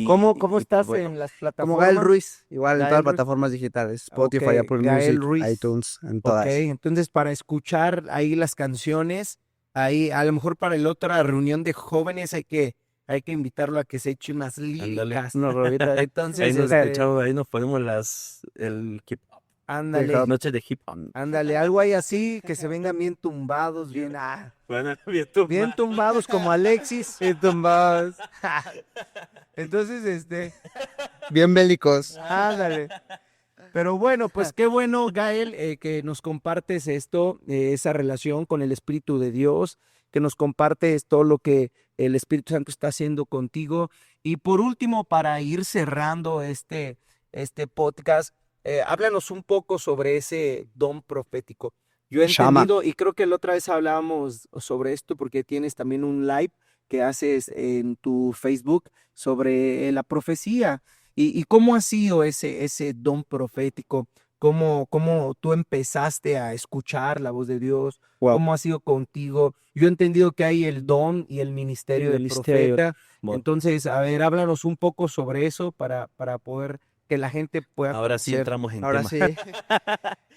¿Cómo Pues, estás bueno, en las Como plataformas? Gael Ruiz, igual en Gael todas las Ruiz. plataformas digitales, Spotify, Ok, Apple Gael Music, Ruiz. iTunes, en Ok, todas. entonces para escuchar ahí las canciones, ahí a lo mejor para la otra reunión de jóvenes hay que invitarlo a que se eche unas líricas. Una rolita. Entonces, ahí nos escuchamos, ahí nos ponemos el hip hop. Ándale, Noches de hip hop. ándale, algo hay así, que se vengan bien tumbados, Bueno, bien tú. bien tumbados como Alexis. Bien tumbados, Entonces, bien bélicos. ándale. Pero bueno, pues qué bueno, Gael, que nos compartes esto, esa relación con el Espíritu de Dios, que nos compartes todo lo que el Espíritu Santo está haciendo contigo. Y por último, para ir cerrando este podcast, háblanos un poco sobre ese don profético. Yo he Shama. entendido, y creo que la otra vez hablábamos sobre esto, porque tienes también un live que haces en tu Facebook sobre la profecía. ¿Y cómo ha sido ese don profético? ¿Cómo tú empezaste a escuchar la voz de Dios? Wow. ¿Cómo ha sido contigo? Yo he entendido que hay el don y el ministerio El de ministerio. profeta. Bueno, Entonces, a ver, háblanos un poco sobre eso para poder que la gente pueda ahora sí conocer. entramos en Ahora tema.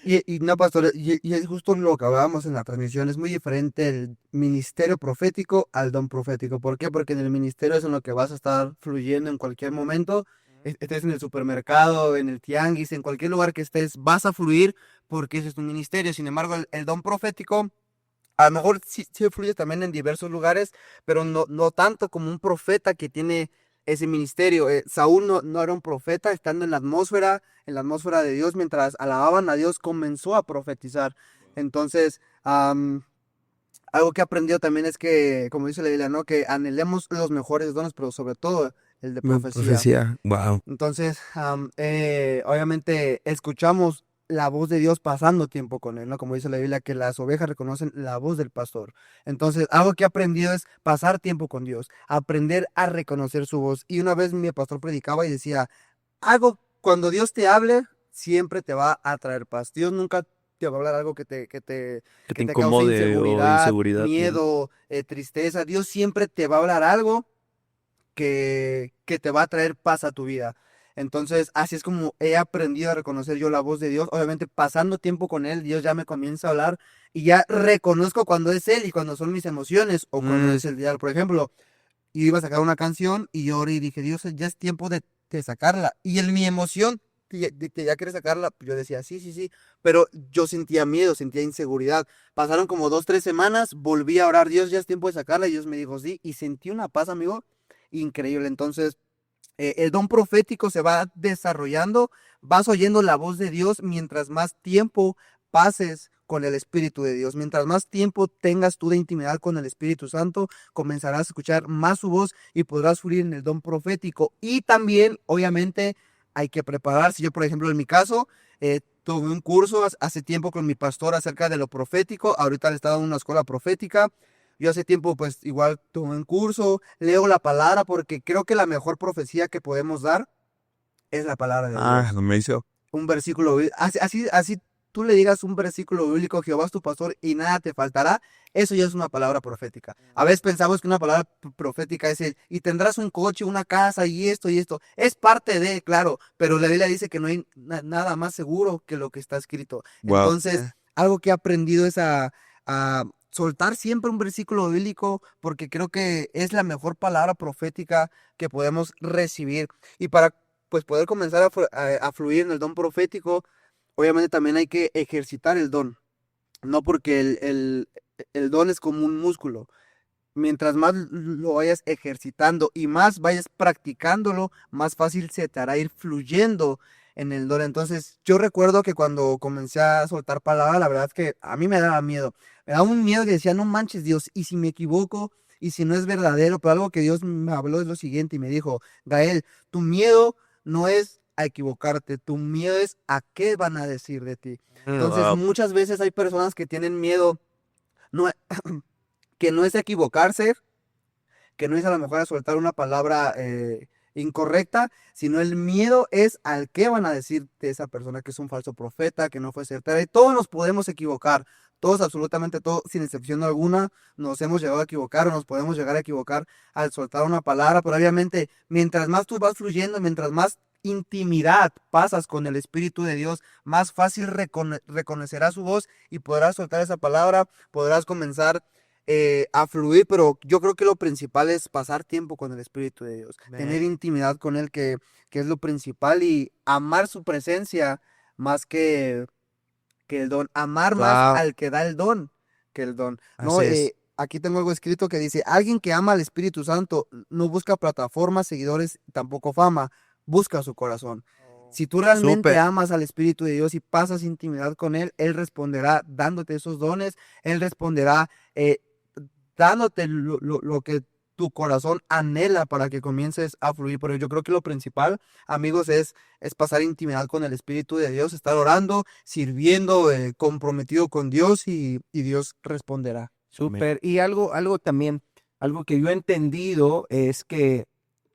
sí. Y no, pastor, y es justo lo que hablábamos en la transmisión, es muy diferente el ministerio profético al don profético. ¿Por qué? Porque en el ministerio es en lo que vas a estar fluyendo en cualquier momento, estés en el supermercado, en el tianguis, en cualquier lugar que estés, vas a fluir porque ese es tu ministerio. Sin embargo, el don profético, a lo mejor sí fluye también en diversos lugares, pero no tanto como un profeta que tiene ese ministerio. Saúl no era un profeta, estando en la atmósfera de Dios, mientras alababan a Dios, comenzó a profetizar. Entonces, algo que aprendió también es que, como dice la Biblia, ¿no? Que anhelemos los mejores dones, pero sobre todo el de profecía. Wow. Entonces, obviamente escuchamos la voz de Dios pasando tiempo con él, ¿no? Como dice la Biblia, que las ovejas reconocen la voz del pastor. Entonces, algo que he aprendido es pasar tiempo con Dios, aprender a reconocer su voz. Y una vez mi pastor predicaba y decía, cuando Dios te hable, siempre te va a traer paz. Dios nunca te va a hablar algo Que te te cause incomode o inseguridad, inseguridad. miedo, tristeza. Dios siempre te va a hablar algo que te va a traer paz a tu vida. Entonces, así es como he aprendido a reconocer yo la voz de Dios. Obviamente, pasando tiempo con Él, Dios ya me comienza a hablar y ya reconozco cuando es Él y cuando son mis emociones o cuando es el diablo. Por ejemplo, yo iba a sacar una canción y yo oré y dije, Dios, ya es tiempo de sacarla. Y en mi emoción, que ya quieres sacarla, yo decía, sí, pero yo sentía miedo, sentía inseguridad. Pasaron como 2, 3 semanas, volví a orar, Dios, ya es tiempo de sacarla, y Dios me dijo, sí, y sentí una paz, amigo, increíble. Entonces, el don profético se va desarrollando, vas oyendo la voz de Dios mientras más tiempo pases con el Espíritu de Dios. Mientras más tiempo tengas tú de intimidad con el Espíritu Santo, comenzarás a escuchar más su voz y podrás fluir en el don profético. Y también, obviamente, hay que prepararse. Yo, por ejemplo, en mi caso, tuve un curso hace tiempo con mi pastor acerca de lo profético. Ahorita le estaba en una escuela profética. Yo hace tiempo, pues, igual tuve un curso, leo la palabra porque creo que la mejor profecía que podemos dar es la palabra de Dios. me hizo. Un versículo, así tú le digas un versículo bíblico, Jehová es tu pastor y nada te faltará, eso ya es una palabra profética. A veces pensamos que una palabra profética es y tendrás un coche, una casa y esto y esto. Es parte de, claro, pero la Biblia dice que no hay nada más seguro que lo que está escrito. Wow. Entonces, algo que he aprendido es a soltar siempre un versículo bíblico porque creo que es la mejor palabra profética que podemos recibir. Y para pues poder comenzar a fluir en el don profético, obviamente también hay que ejercitar el don, no porque el don es como un músculo. Mientras más lo vayas ejercitando y más vayas practicándolo, más fácil se te hará ir fluyendo en el don. Entonces, yo recuerdo que cuando comencé a soltar palabras, la verdad es que a mí me daba miedo. Me daba un miedo que decía, no manches, Dios, y si me equivoco, y si no es verdadero. Pero algo que Dios me habló es lo siguiente y me dijo, Gael, tu miedo no es a equivocarte, tu miedo es a qué van a decir de ti. Entonces, muchas veces hay personas que tienen miedo, no, que no es a equivocarse, que no es a lo mejor a soltar una palabra incorrecta, sino el miedo es al qué van a decir de esa persona que es un falso profeta, que no fue certera. Y todos nos podemos equivocar, todos, absolutamente todos, sin excepción alguna, nos hemos llegado a equivocar o nos podemos llegar a equivocar al soltar una palabra, pero obviamente mientras más tú vas fluyendo, mientras más intimidad pasas con el Espíritu de Dios, más fácil reconocerás su voz y podrás soltar esa palabra, podrás comenzar a fluir, pero yo creo que lo principal es pasar tiempo con el Espíritu de Dios, tener intimidad con Él, que es lo principal, y amar su presencia más que el don, amar más Wow. al que da el don que el don. No, Así es. aquí tengo algo escrito que dice, alguien que ama al Espíritu Santo no busca plataformas, seguidores, tampoco fama, busca su corazón. Si tú realmente Súper. amas al Espíritu de Dios y pasas intimidad con Él, Él responderá dándote esos dones, Él responderá dándote lo que tu corazón anhela para que comiences a fluir. Pero yo creo que lo principal, amigos, es pasar intimidad con el Espíritu de Dios, estar orando, sirviendo, comprometido con Dios y Dios responderá. Súper. Y algo también, algo que yo he entendido es que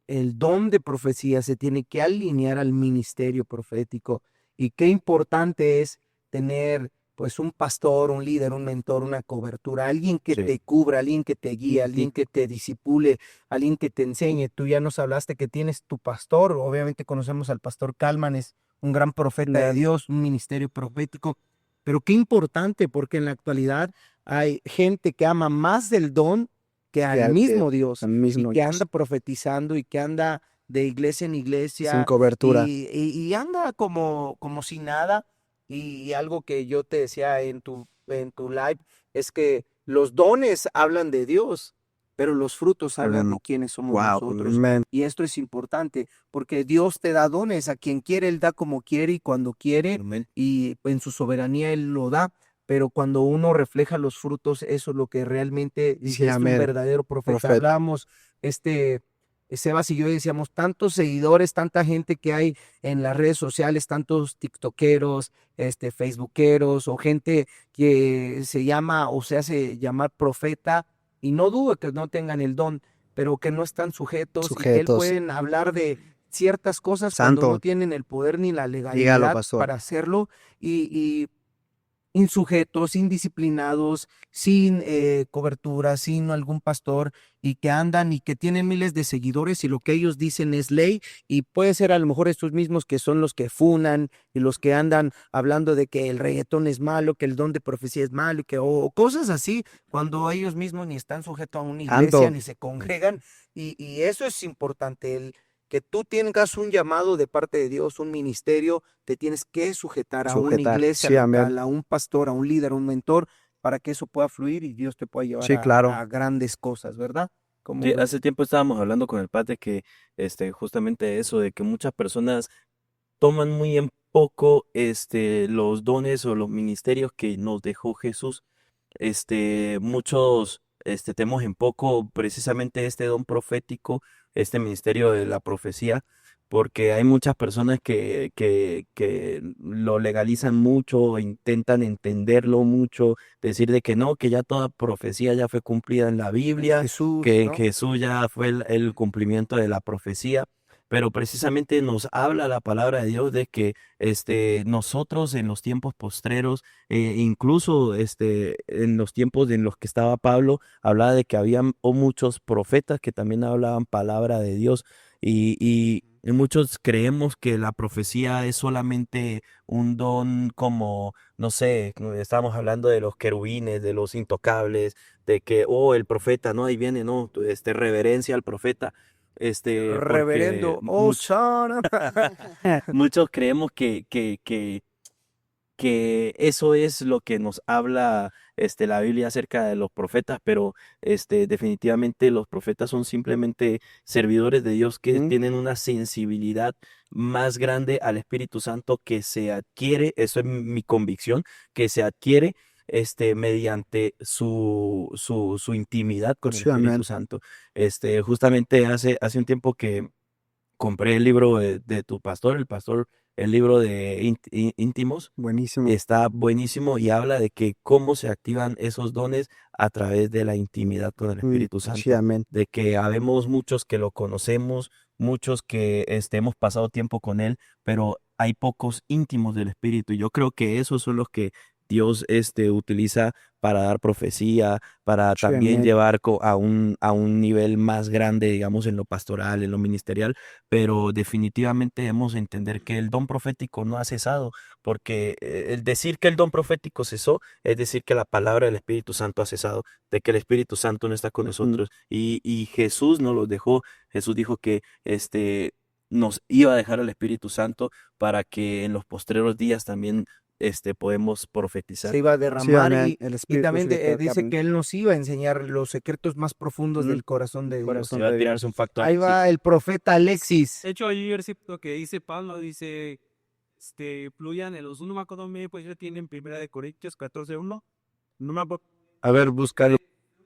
el don de profecía se tiene que alinear al ministerio profético. Y qué importante es tener pues un pastor, un líder, un mentor, una cobertura, alguien que Sí. te cubra, alguien que te guíe, alguien que te disipule, alguien que te enseñe. Tú ya nos hablaste que tienes tu pastor, obviamente conocemos al pastor Kalman, es un gran profeta de Amén. Dios, un ministerio profético, pero qué importante porque en la actualidad hay gente que ama más del don que al al mismo Dios al y mismo que Dios. anda profetizando y que anda de iglesia en Sin iglesia cobertura. y anda como si nada. Y algo que yo te decía en tu live es que los dones hablan de Dios, pero los frutos hablan de Hablan- quiénes somos Wow, nosotros. amén. Y esto es importante porque Dios te da dones a quien quiere, Él da como quiere y cuando quiere Amén. y en su soberanía Él lo da. Pero cuando uno refleja los frutos, eso es lo que realmente Sí, dice, es un amén. verdadero profeta. Profeta. Hablábamos, Sebas y yo decíamos, tantos seguidores, tanta gente que hay en las redes sociales, tantos tiktokeros, facebookeros o gente que se llama o se hace llamar profeta y no dudo que no tengan el don, pero que no están sujetos y que él Sujetos. pueden hablar de ciertas cosas cuando Santo. no tienen el poder ni la Dígalo, legalidad pastor. para hacerlo y insujetos, indisciplinados, sin cobertura, sin algún pastor y que andan y que tienen miles de seguidores y lo que ellos dicen es ley y puede ser a lo mejor estos mismos que son los que funan y los que andan hablando de que el reggaetón es malo, que el don de profecía es malo, que, o cosas así, cuando ellos mismos ni están sujetos a una iglesia Santo. ni se congregan y eso es importante, el que tú tengas un llamado de parte de Dios, un ministerio, te tienes que sujetar a una Sujetar. iglesia Sí, amén. local, a un pastor, a un líder, a un mentor, para que eso pueda fluir y Dios te pueda llevar Sí, claro. a grandes cosas, ¿verdad? Como Sí, ves? hace tiempo estábamos hablando con el padre que justamente eso de que muchas personas toman muy en poco los dones o los ministerios que nos dejó Jesús. Muchos tenemos en poco precisamente este don profético, este ministerio de la profecía, porque hay muchas personas que lo legalizan mucho, intentan entenderlo mucho, decir de que no, que ya toda profecía ya fue cumplida en la Biblia, Jesús, que ¿no? Jesús ya fue el cumplimiento de la profecía. Pero precisamente nos habla la palabra de Dios de que nosotros en los tiempos postreros, incluso en los tiempos en los que estaba Pablo, hablaba de que había muchos profetas que también hablaban palabra de Dios y muchos creemos que la profecía es solamente un don como, no sé, estábamos hablando de los querubines, de los intocables, de que, oh, el profeta, no, ahí viene, no, reverencia al profeta. Porque Reverendo Osana. muchos creemos que eso es lo que nos habla la Biblia acerca de los profetas, pero definitivamente los profetas son simplemente servidores de Dios que Ujú. tienen una sensibilidad más grande al Espíritu Santo que se adquiere, eso es mi convicción, que se adquiere mediante su intimidad con el Sí, amén. Espíritu Santo. Justamente hace un tiempo que compré el libro de tu pastor, el libro de íntimos. Buenísimo. Está buenísimo y habla de que cómo se activan esos dones a través de la intimidad con el Espíritu Sí, Santo, amén. de que habemos muchos que lo conocemos, muchos que hemos pasado tiempo con él, pero hay pocos íntimos del Espíritu. Y yo creo que esos son los que Dios utiliza para dar profecía, para Sí, también amén. llevar a un nivel más grande, digamos, en lo pastoral, en lo ministerial, pero definitivamente debemos entender que el don profético no ha cesado, porque el decir que el don profético cesó es decir que la palabra del Espíritu Santo ha cesado, de que el Espíritu Santo no está con nosotros y Jesús no los dejó. Jesús dijo que nos iba a dejar el Espíritu Santo para que en los postreros días también podemos profetizar. Se iba a Sí, derramar amén. El y Espíritu también Santo dice amén. que Él nos iba a enseñar los secretos más profundos del corazón de Dios. Corazón. Se va a tirarse un factor. Ahí va el profeta Alexis. De hecho, hay un versículo que dice Pablo, dice, fluyan en los uno, no me acuerdo bien, pues ya tienen primera de Corintios 14:1. No me acuerdo. A ver, búscalo.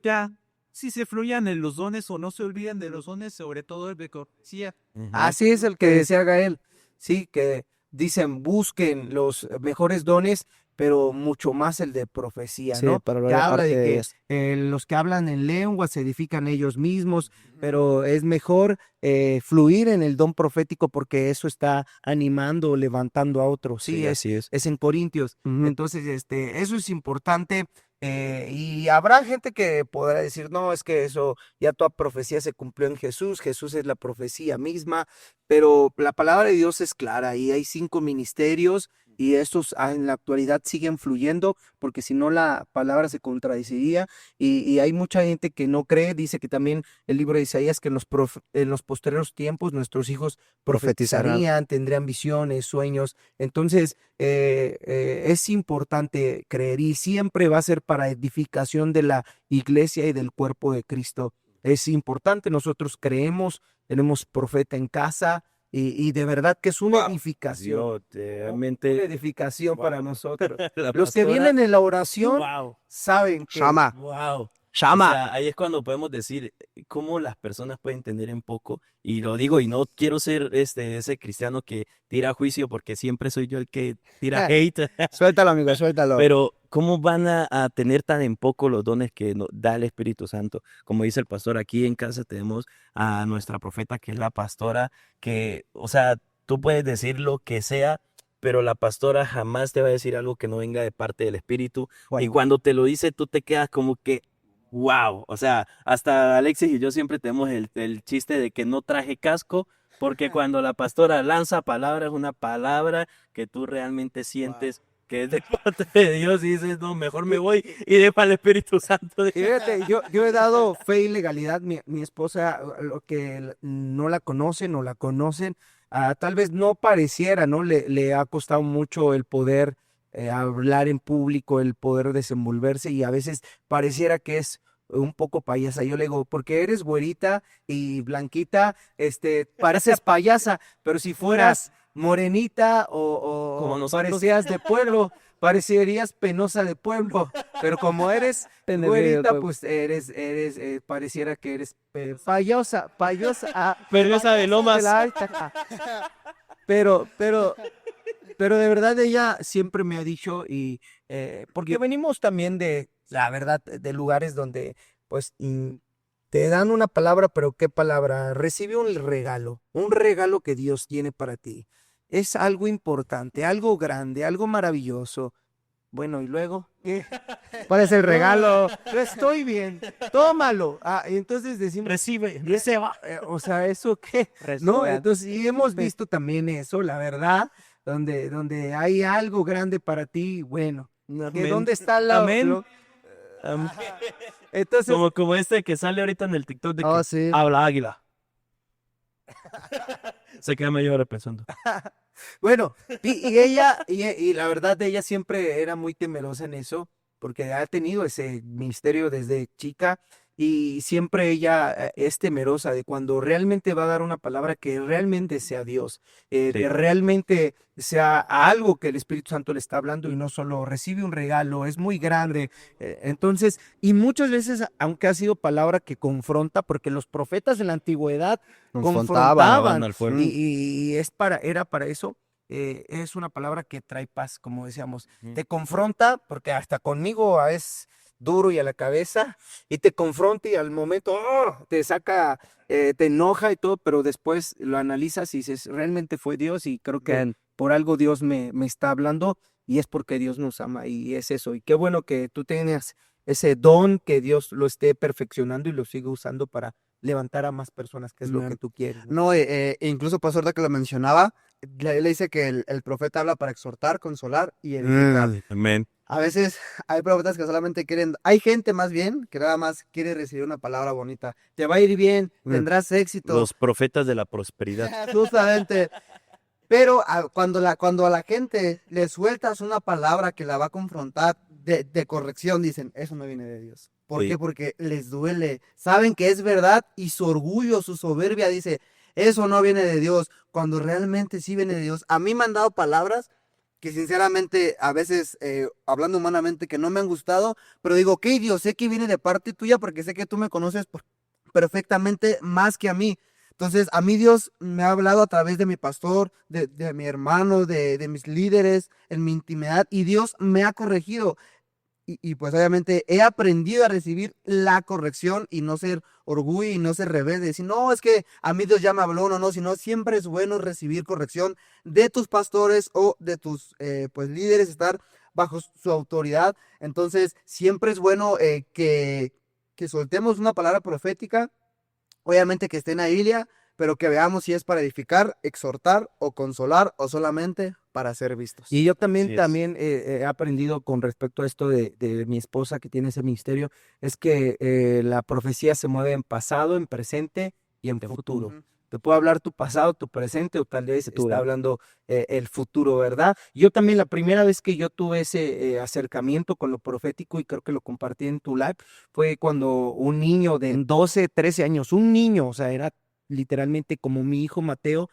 Ya, si se fluyan en los dones o no se olviden de los dones, sobre todo el de cortesía. Así es el que decía Gael. Sí, que dicen busquen los mejores dones, pero mucho más el de profecía, Sí, ¿no? para Que hablar habla aparte de de que Dios. los que hablan en lengua se edifican ellos mismos, pero es mejor fluir en el don profético porque eso está animando, levantando a otros. Sí, así es. es en Corintios. Ujú. Entonces, eso es importante. Y habrá gente que podrá decir, no, es que eso ya toda profecía se cumplió en Jesús, Jesús es la profecía misma, pero la palabra de Dios es clara y hay 5 ministerios y estos en la actualidad siguen fluyendo porque si no la palabra se contradeciría y hay mucha gente que no cree, dice que también el libro de Isaías que en los posteriores tiempos nuestros hijos profetizarían, tendrían visiones, sueños, entonces es importante creer y siempre va a ser para edificación de la iglesia y del cuerpo de Cristo. Es importante, nosotros creemos, tenemos profeta en casa y de verdad que es una edificación. Dios, Una realmente. edificación para nosotros. La Los que pastora- vienen en la oración Wow, saben que Shama. wow. Shama. O sea, ahí es cuando podemos decir cómo las personas pueden entender en poco. Y lo digo, y no quiero ser ese cristiano que tira juicio, porque siempre soy yo el que tira hate. Suéltalo, amigo, suéltalo. Pero, ¿cómo van a tener tan en poco los dones que nos da el Espíritu Santo? Como dice el pastor, aquí en casa tenemos a nuestra profeta, que es la pastora, que, o sea, tú puedes decir lo que sea, pero la pastora jamás te va a decir algo que no venga de parte del Espíritu. Y cuando te lo dice, tú te quedas como que, wow. O sea, hasta Alexis y yo siempre tenemos el chiste de que no traje casco, porque cuando la pastora lanza palabra, es una palabra que tú realmente sientes que es de parte de Dios y dices, no, mejor me voy y dejo al Espíritu Santo. Y fíjate, yo he dado fe y legalidad, mi esposa, lo que no la conocen o la conocen, tal vez no pareciera, ¿no? Le ha costado mucho el poder hablar en público, el poder desenvolverse y a veces pareciera que es un poco payasa. Yo le digo, porque eres güerita y blanquita, pareces payasa, pero si fueras morenita o Como nosotros. parecías de pueblo, parecerías penosa de pueblo, pero como eres güerita, pues pareciera que eres payosa, Periosa de Lomas. la alta. Pero de verdad ella siempre me ha dicho porque venimos también de, la verdad, de lugares donde pues te dan una palabra, pero ¿qué palabra? Recibe un regalo que Dios tiene para ti. Es algo importante, algo grande, algo maravilloso. Bueno, y luego, ¿Cuál es el regalo? yo estoy bien, tómalo. Y entonces decimos, Recibe, o sea, ¿eso qué? No, entonces, y hemos visto también eso, la verdad, donde hay algo grande para ti, bueno, que ¿dónde está la Amén. Amén. Entonces, Como que sale ahorita en el TikTok de que Oh, sí. habla águila. Se queda medio hora pensando. bueno, y ella, y la verdad, ella siempre era muy temerosa en eso, porque ha tenido ese ministerio desde chica, y siempre ella es temerosa de cuando realmente va a dar una palabra que realmente sea Dios, Sí. que realmente sea algo que el Espíritu Santo le está hablando y no solo recibe un regalo, es muy grande. Entonces, y muchas veces, aunque ha sido palabra que confronta, porque los profetas en la antigüedad confrontaban, al fuego. y era para eso. Es una palabra que trae paz, como decíamos. Te confronta, porque hasta conmigo es duro y a la cabeza, y te confronta y al momento te saca, te enoja y todo, pero después lo analizas y dices, realmente fue Dios y creo que Bien. por algo Dios me está hablando y es porque Dios nos ama y es eso. Y qué bueno que tú tienes ese don, que Dios lo esté perfeccionando y lo siga usando para levantar a más personas, que es lo Amén. que tú quieres, ¿no? No, incluso pastor, ahorita que lo mencionaba, le dice que el profeta habla para exhortar, consolar y edificar. Amén. A veces hay profetas que solamente quieren, hay gente más bien que nada más quiere recibir una palabra bonita. Te va a ir bien, tendrás éxito. Los profetas de la prosperidad. Justamente. Pero cuando a la gente le sueltas una palabra que la va a confrontar de corrección, dicen, eso no viene de Dios. ¿Por Oye. qué? Porque les duele. Saben que es verdad y su orgullo, su soberbia dice, eso no viene de Dios, cuando realmente sí viene de Dios. A mí me han dado palabras que sinceramente a veces, hablando humanamente, que no me han gustado, pero digo, ok, Dios, sé que viene de parte tuya porque sé que tú me conoces perfectamente más que a mí. Entonces, a mí Dios me ha hablado a través de mi pastor, de mi hermano, de mis líderes, en mi intimidad, y Dios me ha corregido. Y pues obviamente he aprendido a recibir la corrección y no ser orgullo y no ser rebelde. Si no, es que a mí Dios ya me habló, no, sino siempre es bueno recibir corrección de tus pastores o de tus pues líderes, estar bajo su autoridad. Entonces, siempre es bueno que soltemos una palabra profética. Obviamente que esté en la Biblia, pero que veamos si es para edificar, exhortar o consolar o solamente para ser vistos. Y yo también, Así es. he aprendido con respecto a esto de mi esposa que tiene ese ministerio, es que la profecía se mueve en pasado, en presente y en futuro. Ujú. Te puedo hablar tu pasado, tu presente o tal vez Futuro. está hablando el futuro, ¿verdad? Yo también la primera vez que yo tuve ese acercamiento con lo profético y creo que lo compartí en tu live fue cuando un niño de 12, 13 años, un niño, o sea, era literalmente como mi hijo Mateo,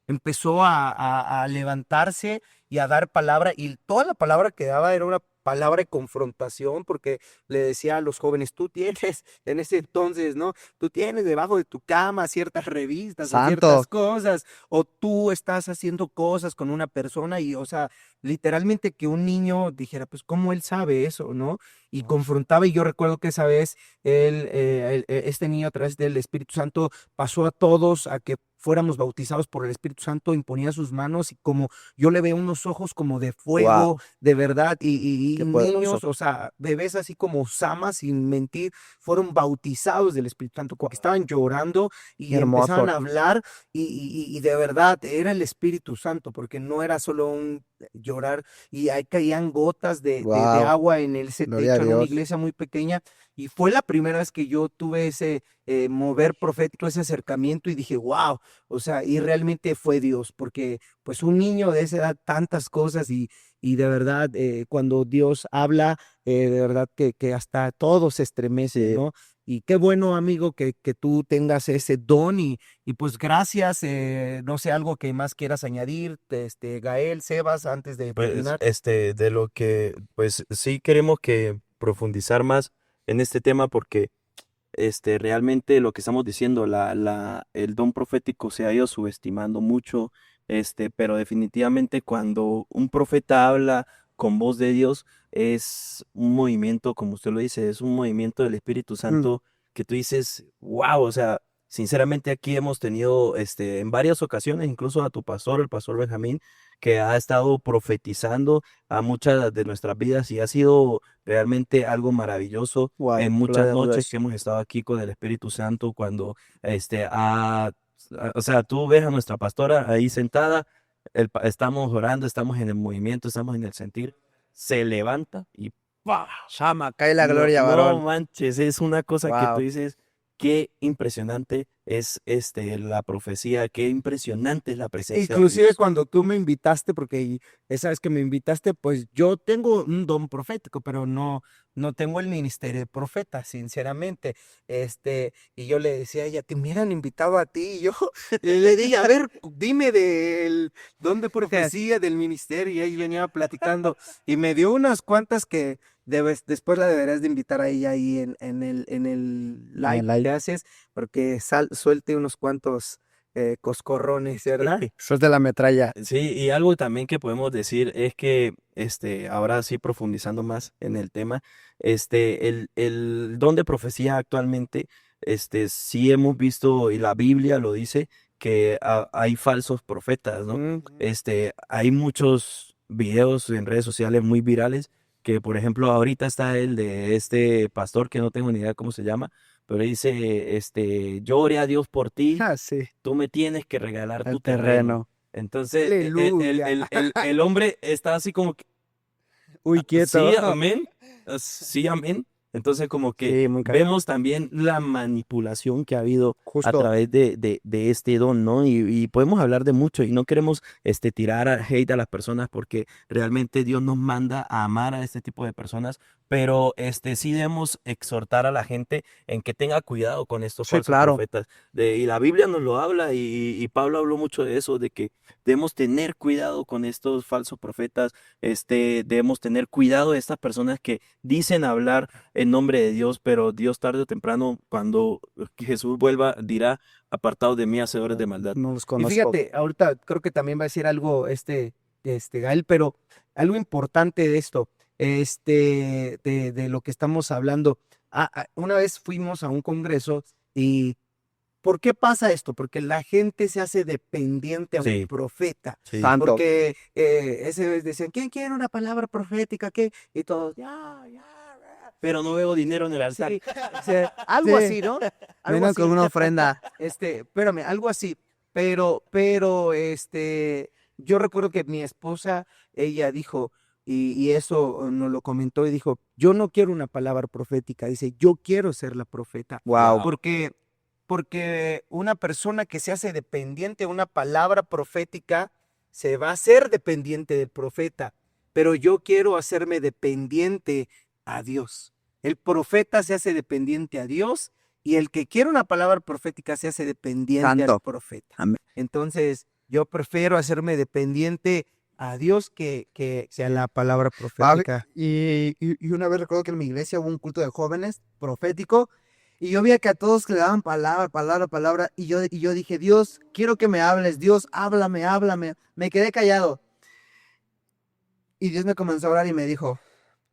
empezó a levantarse y a dar palabra y toda la palabra que daba era una palabra de confrontación porque le decía a los jóvenes, tú tienes en ese entonces, ¿no? Tú tienes debajo de tu cama ciertas revistas o Santo. ciertas cosas o tú estás haciendo cosas con una persona y, o sea, literalmente que un niño dijera, pues, ¿cómo él sabe eso, no? Y confrontaba y yo recuerdo que esa vez este niño a través del Espíritu Santo pasó a todos a que fuéramos bautizados por el Espíritu Santo, imponía sus manos y como yo le veo unos ojos como de fuego, de verdad, y Qué poderoso. niños, o sea, bebés así como Sama, sin mentir, fueron bautizados del Espíritu Santo, porque estaban llorando y Qué hermoso. empezaban a hablar y de verdad era el Espíritu Santo, porque no era solo un llorar y ahí caían gotas de Wow. agua en ese Gloria a techo, en una Dios. iglesia muy pequeña y fue la primera vez que yo tuve ese mover profético, ese acercamiento y dije, wow, o sea, y realmente fue Dios, porque pues un niño de esa edad, tantas cosas y de verdad, cuando Dios habla, de verdad que hasta todo se estremece, Sí. ¿no? Y qué bueno, amigo, que tú tengas ese don y pues gracias, no sé, algo que más quieras añadir, Gael, Sebas, antes de Pues, terminar. de lo que, pues sí queremos que profundizar más en este tema porque, realmente lo que estamos diciendo, el don profético se ha ido subestimando mucho, pero definitivamente cuando un profeta habla con voz de Dios, es un movimiento, como usted lo dice, es un movimiento del Espíritu Santo que tú dices, wow, o sea, sinceramente aquí hemos tenido, en varias ocasiones, incluso a tu pastor, el pastor Benjamín, que ha estado profetizando a muchas de nuestras vidas y ha sido realmente algo maravilloso Wow, en muchas gloria a noches Dios. que hemos estado aquí con el Espíritu Santo cuando, o sea, tú ves a nuestra pastora ahí sentada, estamos orando, estamos en el movimiento, estamos en el sentir, se levanta y ¡pah! Chama, cae la No, gloria, no varón. manches, es una cosa que tú Wow. dices, qué impresionante es la profecía, qué impresionante es la presencia de Inclusive Dios. cuando tú me invitaste, porque esa vez que me invitaste, pues yo tengo un don profético, pero no tengo el ministerio de profeta, sinceramente. Y yo le decía a ella, te hubieran invitado a ti, y yo le dije, a ver, dime del don de profecía, del ministerio, y ahí venía platicando, y me dio unas cuantas que después la deberás de invitar a ella ahí en el live que haces, porque suelte unos cuantos coscorrones, ¿verdad? Sos de la metralla. Sí, y algo también que podemos decir es que, ahora sí profundizando más en el tema, el don de profecía actualmente, sí hemos visto, y la Biblia lo dice, que hay falsos profetas, ¿no? Hay muchos videos en redes sociales muy virales, que por ejemplo ahorita está el de este pastor que no tengo ni idea cómo se llama, pero dice, yo oré a Dios por ti, Ah, sí. tú me tienes que regalar tu El terreno. terreno. Entonces, Aleluya. el hombre está así como que, Uy, quieto. Sí, amén. Sí, amén. Entonces, como que Sí, muy cabrón. vemos también la manipulación que ha habido a Justo. través de este don, ¿no? Y podemos hablar de mucho y no queremos tirar hate a las personas porque realmente Dios nos manda a amar a este tipo de personas, pero sí debemos exhortar a la gente en que tenga cuidado con estos Sí, falsos claro. profetas. Y la Biblia nos lo habla y Pablo habló mucho de eso, de que debemos tener cuidado con estos falsos profetas, debemos tener cuidado de estas personas que dicen hablar en nombre de Dios, pero Dios tarde o temprano, cuando Jesús vuelva, dirá, apartados de mí, hacedores de maldad. No los Y conozco. fíjate, ahorita creo que también va a decir algo Gael, pero algo importante de esto, de lo que estamos hablando. Una vez fuimos a un congreso y ¿por qué pasa esto? Porque la gente se hace dependiente a Sí. un profeta. Sí. Santo. Porque ese vez decían, ¿quién quiere una palabra profética? ¿Qué? Y todos, ya. Pero no veo dinero en el altar. Sí, o sea, algo Sí. así, ¿no? Algo Vengan así. con una ofrenda. Espérame, algo así. Pero, yo recuerdo que mi esposa, ella dijo, y eso nos lo comentó y dijo, yo no quiero una palabra profética, dice, yo quiero ser la profeta. Wow. Porque una persona que se hace dependiente de una palabra profética se va a hacer dependiente del profeta, pero yo quiero hacerme dependiente a Dios. El profeta se hace dependiente a Dios y el que quiere una palabra profética se hace dependiente Santo. al profeta. Amén. Entonces, yo prefiero hacerme dependiente a Dios que sea la palabra profética. Y una vez recuerdo que en mi iglesia hubo un culto de jóvenes profético y yo veía que a todos le daban palabra y yo dije, Dios, quiero que me hables, Dios, háblame. Me quedé callado. Y Dios me comenzó a hablar y me dijo,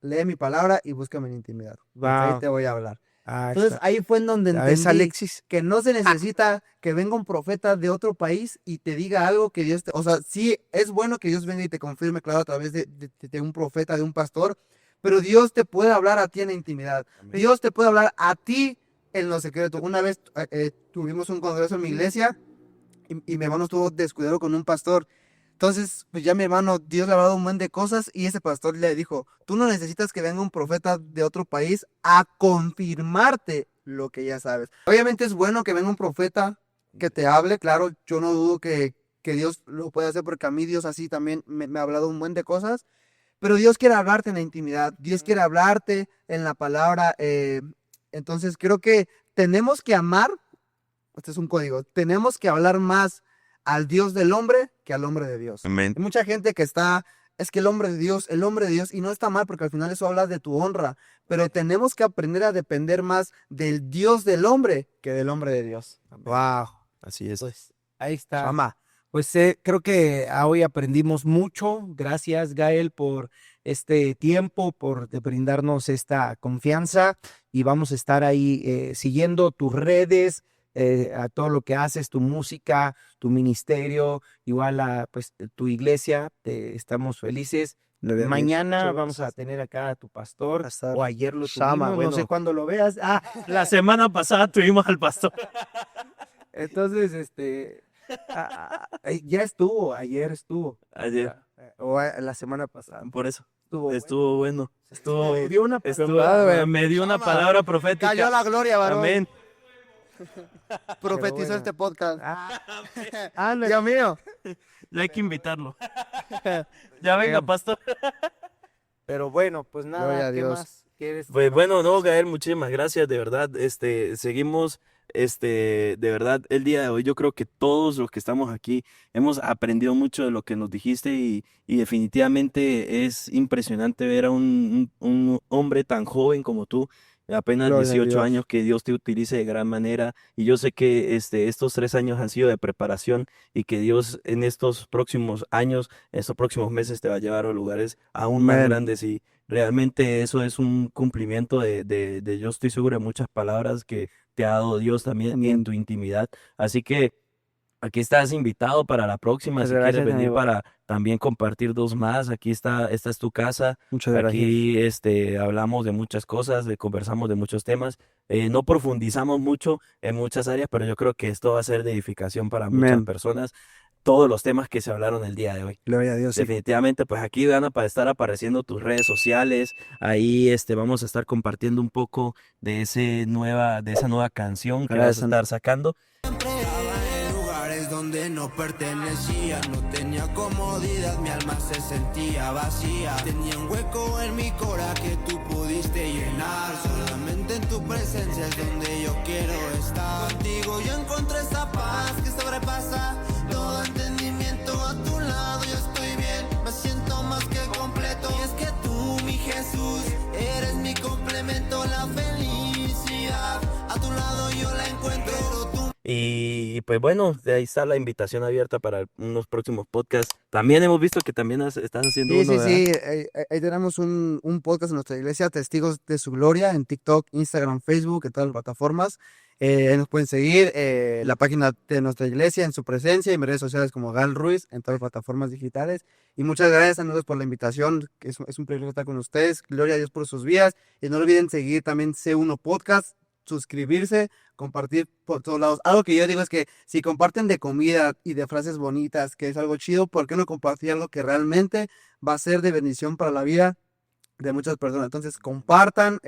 lee mi palabra y búscame en intimidad. porque ahí Wow. te voy a hablar. Ah, Entonces está. ahí fue en donde ¿Ya ves, entendí Alexis? que no se necesita que venga un profeta de otro país y te diga algo que Dios te... O sea, sí, es bueno que Dios venga y te confirme, claro, a través de un profeta, de un pastor, pero Dios te puede hablar a ti en la intimidad. Dios te puede hablar a ti en lo secreto. Una vez tuvimos un congreso en mi iglesia y mi hermano estuvo descuidado con un pastor. Entonces, pues ya mi hermano, Dios le ha dado un buen de cosas y ese pastor le dijo, tú no necesitas que venga un profeta de otro país a confirmarte lo que ya sabes. Obviamente es bueno que venga un profeta que te hable, claro, yo no dudo que Dios lo puede hacer porque a mí Dios así también me ha hablado un buen de cosas, pero Dios quiere hablarte en la intimidad, Dios quiere hablarte en la palabra. Entonces creo que tenemos que amar, este es un código, tenemos que hablar más al Dios del hombre que al hombre de Dios. Amén. Hay mucha gente que es que el hombre de Dios, y no está mal porque al final eso habla de tu honra, pero tenemos que aprender a depender más del Dios del hombre que del hombre de Dios. Wow. Así es. Pues ahí está. Ama. Pues creo que hoy aprendimos mucho. Gracias, Gael, por este tiempo, por brindarnos esta confianza y vamos a estar ahí siguiendo tus redes, a todo lo que haces, tu música, tu ministerio, igual a pues tu iglesia. Estamos felices. Mañana vamos a tener acá a tu pastor, o ayer lo Sama, tuvimos, no sé bueno. cuándo lo veas. La semana pasada tuvimos al pastor. Entonces, ya estuvo, ayer estuvo. Ayer, La semana pasada. por eso. Estuvo Estuvo bueno. Estuvo, Me dio una me dio una palabra profética. Cayó la gloria, varón. Amén. Profetizó bueno. este podcast. Dios mío. Ya hay que invitarlo. Ya venga, pastor. Pero bueno, pues nada, Gloria a ¿qué Dios. más quieres? Pues bueno, no, Gael, muchísimas gracias, de verdad. Seguimos, de verdad, el día de hoy yo creo que todos los que estamos aquí hemos aprendido mucho de lo que nos dijiste y definitivamente es impresionante ver a un hombre tan joven como tú, apenas Gloria a 18 Dios. años, que Dios te utilice de gran manera. Y yo sé que estos 3 años han sido de preparación y que Dios en estos próximos años, estos próximos meses te va a llevar a lugares aún más Amén. grandes y realmente eso es un cumplimiento yo estoy seguro de muchas palabras que te ha dado Dios también en Amén. tu intimidad. Así que aquí estás invitado para la próxima, Muchas si quieres gracias, venir amigo. para también compartir 2 más. Aquí esta es tu casa. Muchas gracias. Aquí hablamos de muchas cosas, conversamos de muchos temas. No profundizamos mucho en muchas áreas, pero yo creo que esto va a ser de edificación para muchas Amén. personas. todos los temas que se hablaron el día de hoy. Gloria a Dios. Sí. Definitivamente, pues aquí van a estar apareciendo tus redes sociales. Ahí vamos a estar compartiendo un poco de esa nueva canción que vas a Gracias. estar sacando. En lugares donde no pertenecía, no tenía comodidad, mi alma se sentía vacía. Tenía un hueco en mi cora que tú pudiste llenar. Solamente en tu presencia es donde yo quiero estar. Contigo yo encontré esa paz que sobrepasa todo entendimiento. A tu lado yo estoy bien, me siento más que completo. Y es que tú, mi Jesús, eres mi complemento, la felicidad. A tu lado yo la encuentro. Y pues bueno, de ahí está la invitación abierta para unos próximos podcasts. También hemos visto que también estás haciendo Sí, uno, sí, ¿verdad? sí. Ahí tenemos un podcast en nuestra iglesia, Testigos de su Gloria, en TikTok, Instagram, Facebook, en todas las plataformas. Ahí nos pueden seguir. La página de nuestra iglesia, en su presencia, y mis redes sociales como Gal Ruiz, en todas las plataformas digitales. Y muchas gracias a nosotros por la invitación. Es un privilegio estar con ustedes. Gloria a Dios por sus vidas. Y no olviden seguir también C1 Podcast, suscribirse, compartir por todos lados. Algo que yo digo es que si comparten de comida y de frases bonitas, que es algo chido, ¿por qué no compartir algo que realmente va a ser de bendición para la vida de muchas personas? Entonces compartan,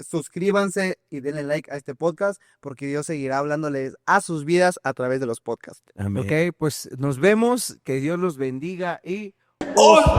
suscríbanse y denle like a este podcast, porque Dios seguirá hablándoles a sus vidas a través de los podcasts. Amén. Ok, pues nos vemos, que Dios los bendiga y... ¡Oso!